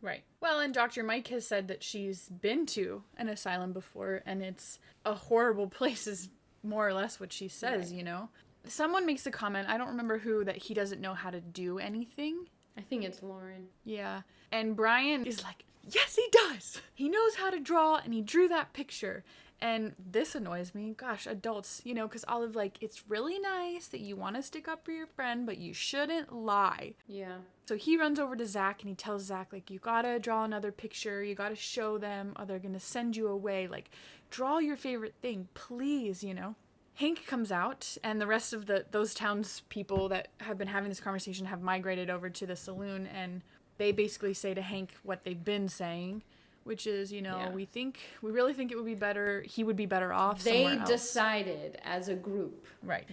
Right. Well, and Dr. Mike has said that she's been to an asylum before, and it's a horrible place, is more or less what she says, right. You know? Someone makes a comment, I don't remember who, that he doesn't know how to do anything. I think it's Lauren. Yeah. And Brian is like, yes, he does! He knows how to draw, and he drew that picture. And this annoys me. Gosh, adults, you know, because Olive, like, it's really nice that you want to stick up for your friend, but you shouldn't lie. Yeah. So he runs over to Zach and he tells Zach, like, you gotta draw another picture. You gotta show them or they're gonna send you away. Like, draw your favorite thing, please, you know. Hank comes out and the rest of those townspeople that have been having this conversation have migrated over to the saloon, and they basically say to Hank what they've been saying, which is, you know, yeah. we really think it would be better, he would be better off somewhere else. They decided as a group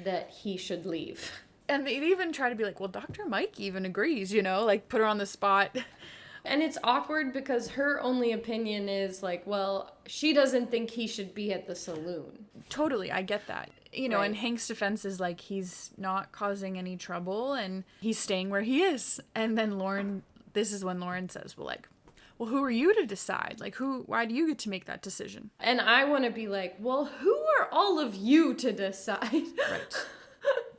that he should leave. And they even try to be like, well, Dr. Mike even agrees, you know, like put her on the spot. And it's awkward because her only opinion is like, well, she doesn't think he should be at the saloon. Totally, I get that. You know, right. And Hank's defense is like he's not causing any trouble and he's staying where he is. And then this is when Lauren says, well, who are you to decide? Like, why do you get to make that decision? And I want to be like, well, who are all of you to decide? Right.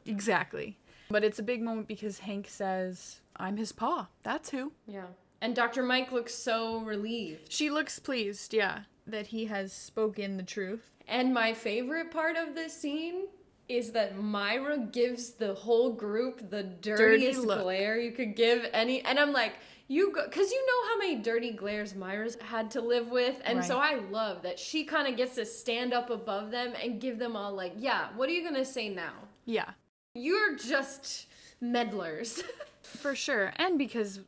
Exactly. But it's a big moment because Hank says, I'm his pa. That's who. Yeah. And Dr. Mike looks so relieved. She looks pleased, yeah, that he has spoken the truth. And my favorite part of this scene is that Myra gives the whole group the dirtiest glare you could give any. And I'm like, because you know how many dirty glares Myra's had to live with. And so I love that she kind of gets to stand up above them and give them all like, yeah, what are you going to say now? Yeah. You're just meddlers. For sure. And because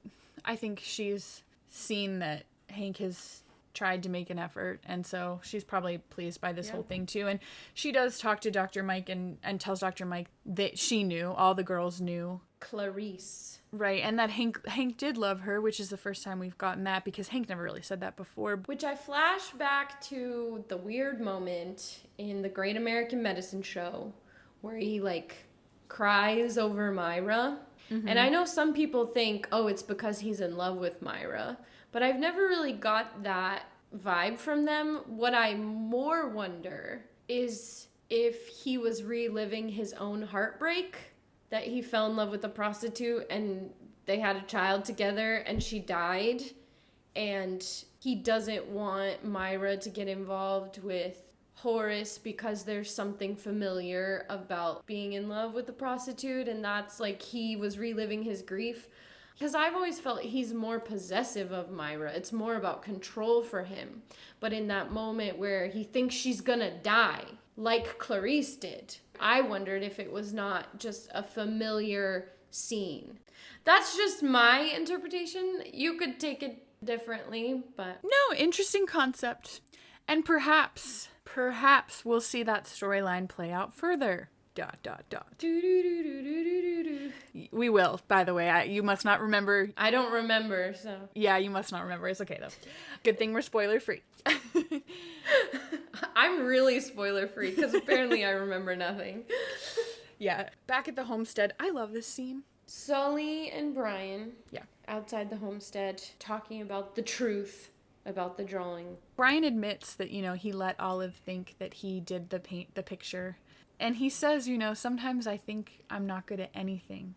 I think she's seen that Hank has tried to make an effort, and so she's probably pleased by this whole thing too. And she does talk to Dr. Mike and tells Dr. Mike that she knew, all the girls knew. Clarice. Right, and that Hank did love her, which is the first time we've gotten that, because Hank never really said that before. Which I flash back to the weird moment in the Great American Medicine Show where he, like, cries over Myra. Mm-hmm. And I know some people think, oh, it's because he's in love with Myra. But I've never really got that vibe from them. What I more wonder is if he was reliving his own heartbreak, that he fell in love with a prostitute and they had a child together and she died. And he doesn't want Myra to get involved with Horace because there's something familiar about being in love with a prostitute, and that's like he was reliving his grief. Because I've always felt he's more possessive of Myra. It's more about control for him. But in that moment where he thinks she's gonna die, like Clarice did, I wondered if it was not just a familiar scene. That's just my interpretation. You could take it differently, but... No, interesting concept. And perhaps we'll see that storyline play out further. ... We will, by the way. You must not remember. I don't remember, so... Yeah, you must not remember. It's okay, though. Good thing we're spoiler-free. I'm really spoiler-free, because apparently I remember nothing. Yeah. Back at the homestead, I love this scene. Sully and Brian. Yeah. Outside the homestead, talking about the truth about the drawing. Brian admits that, he let Olive think that he did the picture. And he says, sometimes I think I'm not good at anything.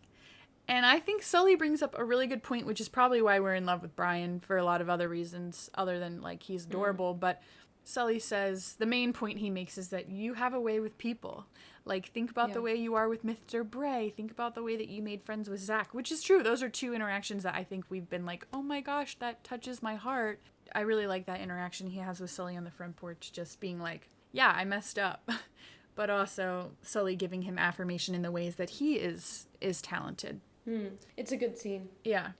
And I think Sully brings up a really good point, which is probably why we're in love with Brian for a lot of other reasons other than, he's adorable. But Sully says the main point he makes is that you have a way with people. Think about the way you are with Mr. Bray. Think about the way that you made friends with Zach, which is true. Those are two interactions that I think we've been like, oh my gosh, that touches my heart. I really like that interaction he has with Sully on the front porch, just being like, yeah, I messed up. But also Sully giving him affirmation in the ways that he is talented. It's a good scene. Yeah.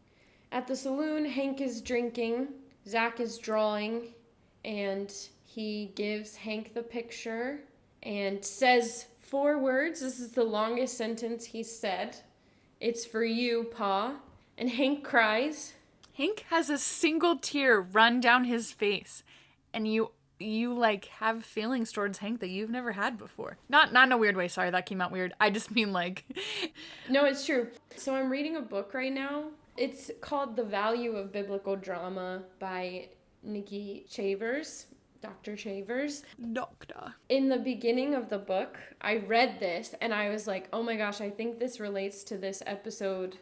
At the saloon, Hank is drinking, Zach is drawing, and he gives Hank the picture and says 4 words. This is the longest sentence he said. It's for you, Pa. And Hank cries. Hank has a single tear run down his face, and you have feelings towards Hank that you've never had before. Not in a weird way, sorry, that came out weird. I just mean No, it's true. So I'm reading a book right now. It's called The Value of Biblical Drama by Nikki Shavers, Dr. Shavers. Doctor. In the beginning of the book, I read this and I was like, oh my gosh, I think this relates to this episode,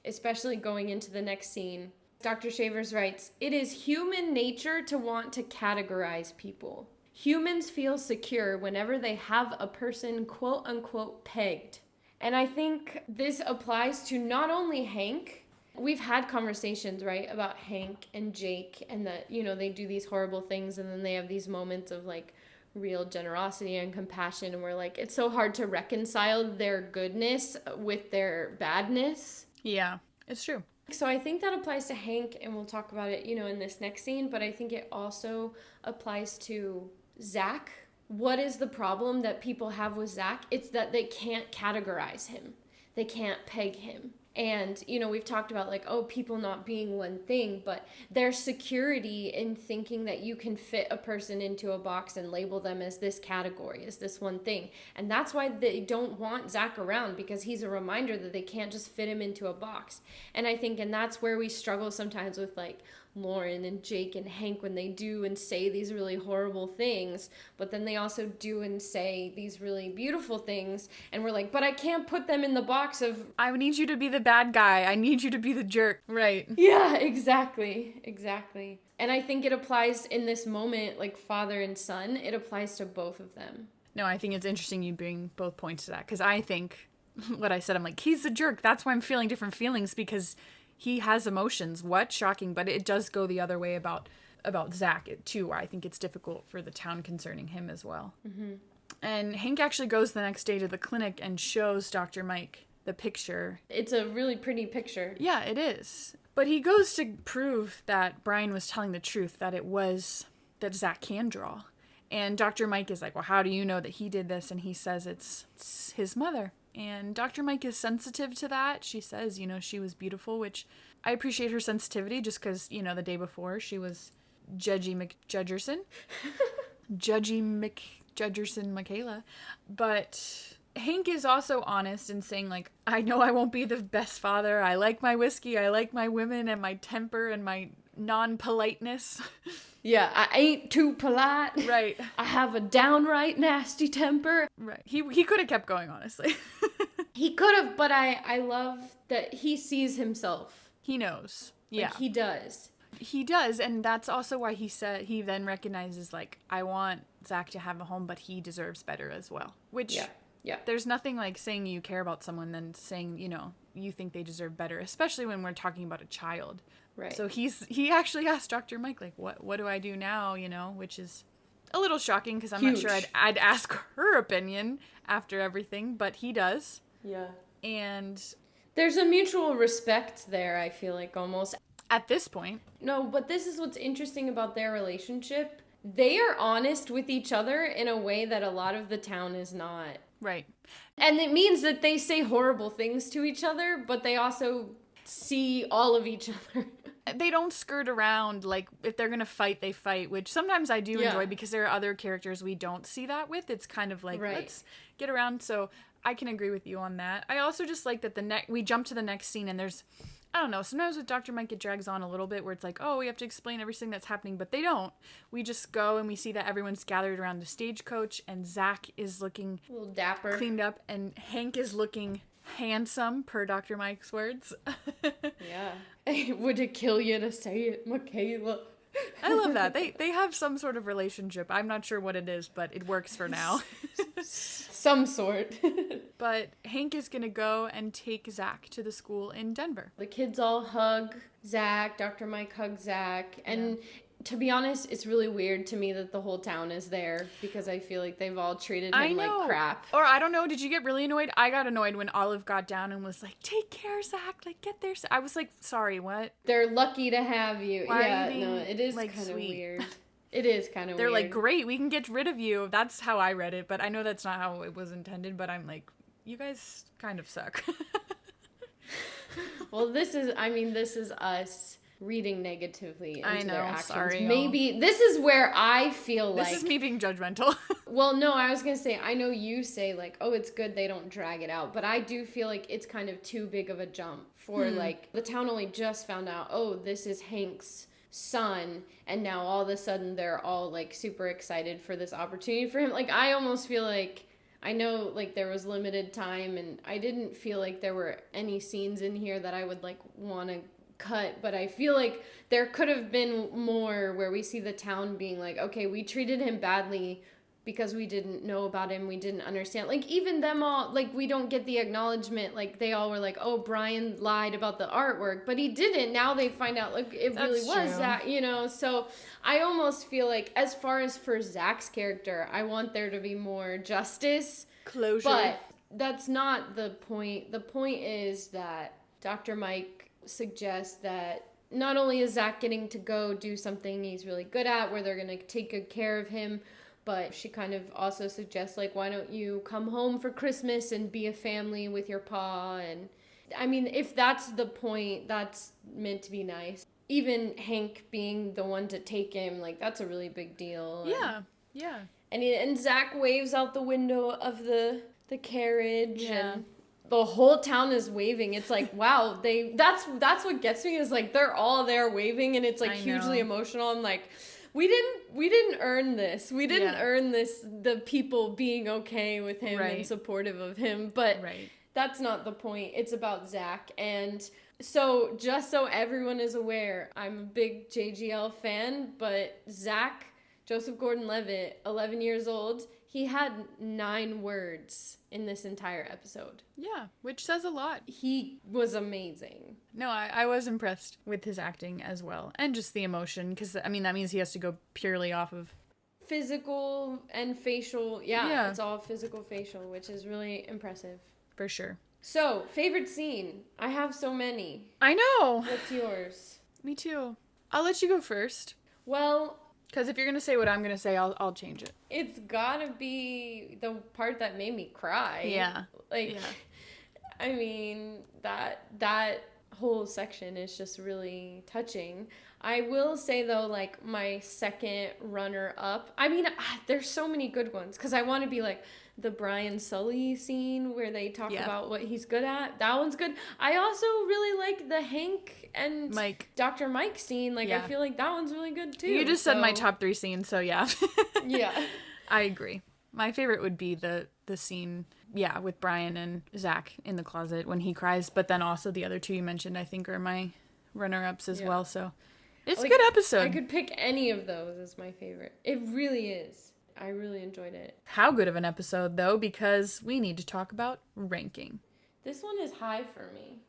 especially going into the next scene. Dr. Shavers writes, "It is human nature to want to categorize people. Humans feel secure whenever they have a person quote unquote pegged." And I think this applies to not only Hank. We've had conversations, right, about Hank and Jake and that, they do these horrible things and then they have these moments of real generosity and compassion and we're like, it's so hard to reconcile their goodness with their badness. Yeah, it's true. So I think that applies to Hank, and we'll talk about it, in this next scene, but I think it also applies to Zach. What is the problem that people have with Zach? It's that they can't categorize him. They can't peg him. And, we've talked about people not being one thing, but their security in thinking that you can fit a person into a box and label them as this category, as this one thing. And that's why they don't want Zach around, because he's a reminder that they can't just fit him into a box. And I think, and that's where we struggle sometimes with Lauren and Jake and Hank when they do and say these really horrible things, but then they also do and say these really beautiful things, and we're like, but I can't put them in the box of, I need you to be the bad guy, I need you to be the jerk. Right. Yeah, exactly. And I think it applies in this moment, father and son, it applies to both of them. No, I think it's interesting you bring both points to that, because I think what I said, I'm like, he's a jerk, that's why I'm feeling different feelings, because he has emotions. What? Shocking. But it does go the other way about Zach, too. I think it's difficult for the town concerning him as well. Mm-hmm. And Hank actually goes the next day to the clinic and shows Dr. Mike the picture. It's a really pretty picture. Yeah, it is. But he goes to prove that Brian was telling the truth, that Zach can draw. And Dr. Mike is like, well, how do you know that he did this? And he says it's his mother. And Dr. Mike is sensitive to that. She says, she was beautiful, which I appreciate her sensitivity just because, the day before she was Judgy McJudgerson. Judgy McJudgerson Michaela. But Hank is also honest in saying, like, I know I won't be the best father. I like my whiskey, I like my women, and my temper, and my non-politeness. Yeah, I ain't too polite. Right. I have a downright nasty temper. Right. He could have kept going, honestly. He could have, but I love that he sees himself. He knows. Yeah. Like, he does. He does, and that's also why he then recognizes, like, I want Zach to have a home, but he deserves better as well. Which, yeah. There's nothing like saying you care about someone than saying, you know, you think they deserve better, especially when we're talking about a child. Right. So he actually asked Dr. Mike, like, what do I do now, you know, which is a little shocking because I'm not sure I'd ask her opinion after everything, but he does. Yeah. And there's a mutual respect there, I feel like, almost. At this point. No, but this is what's interesting about their relationship. They are honest with each other in a way that a lot of the town is not. Right. And it means that they say horrible things to each other, but they also see all of each other. They don't skirt around, like, if they're gonna fight, they fight, which sometimes I do enjoy because there are other characters we don't see that with. It's kind of like, let's get around, so I can agree with you on that. I also just like that we jump to the next scene and there's, I don't know, sometimes with Dr. Mike it drags on a little bit where it's like, oh, we have to explain everything that's happening, but they don't. We just go and we see that everyone's gathered around the stagecoach and Zach is looking a little dapper, cleaned up, and Hank is looking handsome, per Dr. Mike's words. Yeah. Would it kill you to say it, Michaela? I love that. They have some sort of relationship. I'm not sure what it is, but it works for now. Some sort. But Hank is going to go and take Zach to the school in Denver. The kids all hug Zach. Dr. Mike hugs Zach. And to be honest, it's really weird to me that the whole town is there because I feel like they've all treated him like crap. Or I don't know, did you get really annoyed? I got annoyed when Olive got down and was like, take care, Zach, like, get there. I was like, sorry, what? They're lucky to have you. Why yeah, are you being, no, it is like, kind of sweet? weird. It is kind of weird. They're like, great, we can get rid of you. That's how I read it, but I know that's not how it was intended, but I'm like, you guys kind of suck. Well, this is us reading negatively into their actions. Sorry. Maybe this is where I feel like... This is me being judgmental. Well, no, I was going to say, I know you say, like, oh, it's good they don't drag it out, but I do feel like it's kind of too big of a jump for, like, the town only just found out, oh, this is Hank's son, and now all of a sudden they're all, like, super excited for this opportunity for him. Like, I almost feel like... I know, like, there was limited time, and I didn't feel like there were any scenes in here that I would, like, want to cut, but I feel like there could have been more where we see the town being like, okay, we treated him badly because we didn't know about him, we didn't understand. Like, even them all, like, we don't get the acknowledgement, like, they all were like, oh, Brian lied about the artwork, but he didn't. Now they find out, like, it really was that, you know? So I almost feel like, as far as for Zach's character, I want there to be more justice. Closure. But that's not the point. The point is that Dr. Mike suggests that not only is Zach getting to go do something he's really good at where they're going to take good care of him, but she kind of also suggests, like, why don't you come home for Christmas and be a family with your pa? And I mean, if that's the point, that's meant to be nice. Even Hank being the one to take him, like, that's a really big deal. Yeah. And Zach waves out the window of the carriage, and the whole town is waving. It's like, wow, that's what gets me, is like they're all there waving, and it's like hugely emotional. I'm like, we didn't earn this. We didn't earn this, the people being okay with him and supportive of him. But that's not the point. It's about Zach. And so just so everyone is aware, I'm a big JGL fan, but Zach, Joseph Gordon-Levitt, 11 years old, he had 9 words in this entire episode. Yeah, which says a lot. He was amazing. No, I was impressed with his acting as well. And just the emotion, because, I mean, that means he has to go purely off of... physical and facial. Yeah, it's all physical, facial, which is really impressive. For sure. So, favorite scene. I have so many. I know! What's yours? Me too. I'll let you go first. Well... because if you're going to say what I'm going to say, I'll change it. It's gotta be the part that made me cry. Yeah. Like, I mean, that whole section is just really touching. I will say, though, like, my second runner-up, I mean, there's so many good ones, because I want to be like, the Brian Sully scene where they talk Yeah. about what he's good at. That one's good. I also really like the Hank and Mike. Dr. Mike scene. Like, I Yeah. feel like that one's really good too. You just said my top 3 scenes, so yeah. Yeah. I agree. My favorite would be the scene, yeah, with Brian and Zach in the closet when he cries, but then also the other 2 you mentioned, I think, are my runner-ups as well, so it's a good episode. I could pick any of those as my favorite. It really is. I really enjoyed it. How good of an episode, though, because we need to talk about ranking. This one is high for me.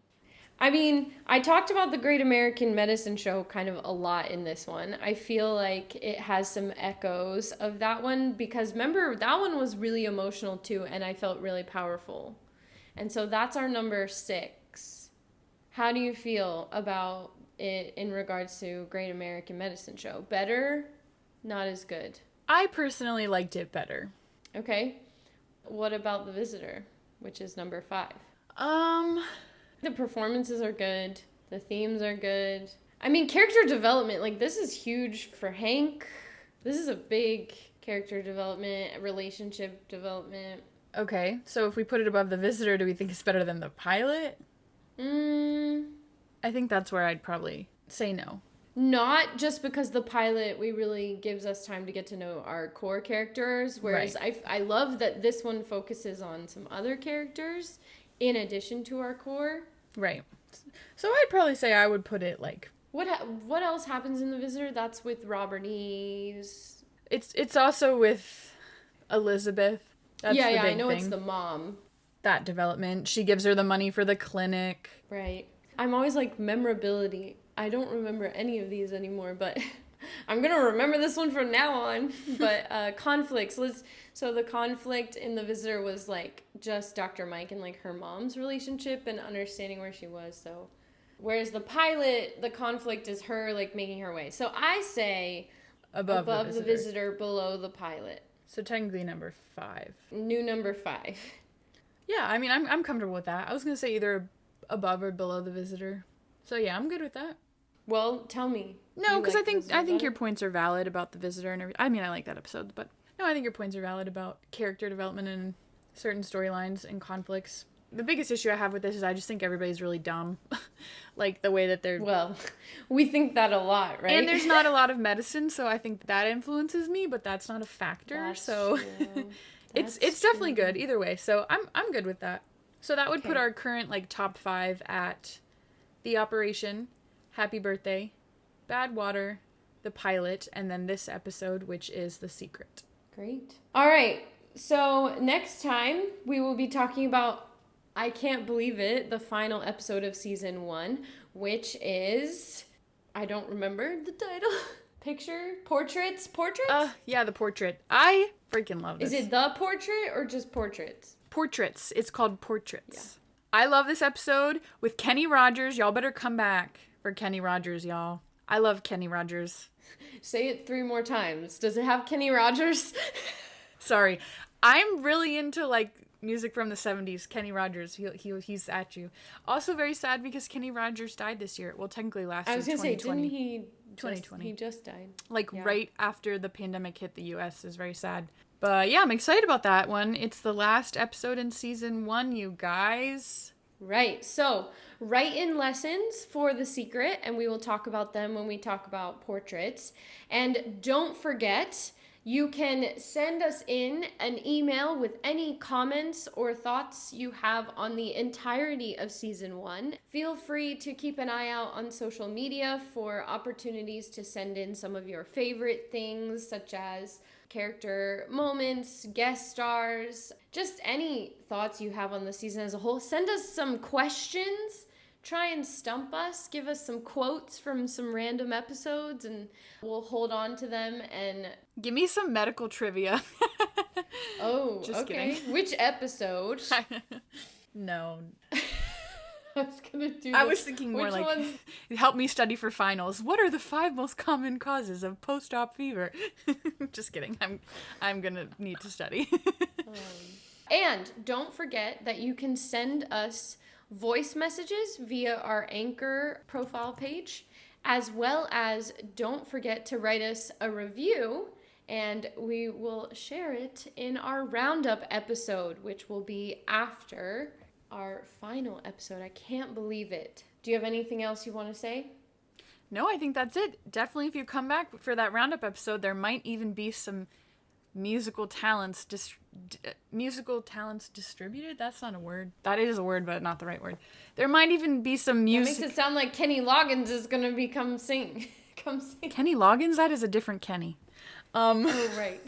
I mean, I talked about the Great American Medicine Show kind of a lot in this one. I feel like it has some echoes of that one because remember, that one was really emotional too, and I felt really powerful. And so that's our number 6. How do you feel about it in regards to Great American Medicine Show? Better? Not as good? I personally liked it better. Okay. What about The Visitor, which is number 5? The performances are good. The themes are good. I mean, character development, like, this is huge for Hank. This is a big character development, relationship development. Okay, so if we put it above The Visitor, do we think it's better than the pilot? I think that's where I'd probably say no. Not just because the pilot really gives us time to get to know our core characters, whereas I love that this one focuses on some other characters in addition to our core. Right. So I'd probably say I would put it like... What else happens in The Visitor? That's with Robert E's... It's also with Elizabeth. That's the big I know thing. it's the mom. That development. She gives her the money for the clinic. Right. I'm always like, memorability. I don't remember any of these anymore, but I'm going to remember this one from now on. But conflicts. So the conflict in The Visitor was like just Dr. Mike and like her mom's relationship and understanding where she was. So whereas the pilot, the conflict is her like making her way. So I say above the visitor, below the pilot. So technically number 5. New number 5. Yeah, I mean, I'm comfortable with that. I was going to say either above or below The Visitor. So yeah, I'm good with that. Well, tell me. No, because I think your points are valid about The Visitor and everything. I mean, I like that episode, but no, I think your points are valid about character development and certain storylines and conflicts. The biggest issue I have with this is I just think everybody's really dumb. Like the way that they're... Well, we think that a lot, right? And there's not a lot of medicine, so I think that influences me, but that's not a factor. That's so it's definitely good either way. So I'm good with that. So that would put our current like top 5 at The Operation, Happy Birthday, Bad Water, The Pilot, and then this episode, which is The Secret. Great. All right. So next time we will be talking about, I can't believe it, the final episode of season 1, which is, I don't remember the title. Portraits? Yeah, The Portrait. I freaking love this. Is it The Portrait or just Portraits? Portraits. It's called Portraits. Yeah. I love this episode with Kenny Rogers. Y'all better come back for Kenny Rogers, y'all. I love Kenny Rogers. Say it 3 more times. Does it have Kenny Rogers? Sorry. I'm really into, like, music from the 70s. Kenny Rogers. He's at you. Also very sad because Kenny Rogers died this year. Well, technically last year, 2020. I was going to say, didn't he... 2020. He just died. Like, right after the pandemic hit the U.S. is very sad. But, yeah, I'm excited about that one. It's the last episode in season 1, you guys. Right. So, write in lessons for The Secret, and we will talk about them when we talk about Portraits. And don't forget, you can send us in an email with any comments or thoughts you have on the entirety of season 1. Feel free to keep an eye out on social media for opportunities to send in some of your favorite things, such as character moments, guest stars, just any thoughts you have on the season as a whole. Send us some questions. Try and stump us. Give us some quotes from some random episodes, and we'll hold on to them. And give me some medical trivia. Oh, just okay. Kidding. Which episode? No. I was thinking more like, help me study for finals. What are the 5 most common causes of post-op fever? Just kidding. I'm gonna need to study. And don't forget that you can send us voice messages via our Anchor profile page, as well as don't forget to write us a review and we will share it in our roundup episode, which will be after our final episode. I can't believe it. Do you have anything else you want to say? No, I think that's it. Definitely, if you come back for that roundup episode, there might even be some musical talents distributed. That's not a word. That is a word, but not the right word. There might even be some music. That makes it sound like Kenny Loggins is gonna come sing. Kenny Loggins? That is a different Kenny. Oh, right.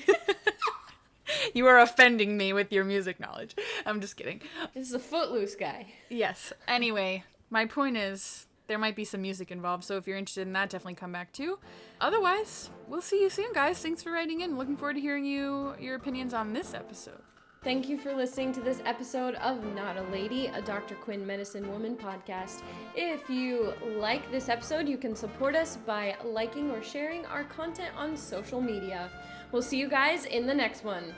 You are offending me with your music knowledge. I'm just kidding. This is a Footloose guy. Yes. Anyway, my point is there might be some music involved, so if you're interested in that, definitely come back too. Otherwise, we'll see you soon, guys. Thanks for writing in. Looking forward to hearing your opinions on this episode. Thank you for listening to this episode of Not a Lady, a Dr. Quinn Medicine Woman podcast. If you like this episode, you can support us by liking or sharing our content on social media. We'll see you guys in the next one.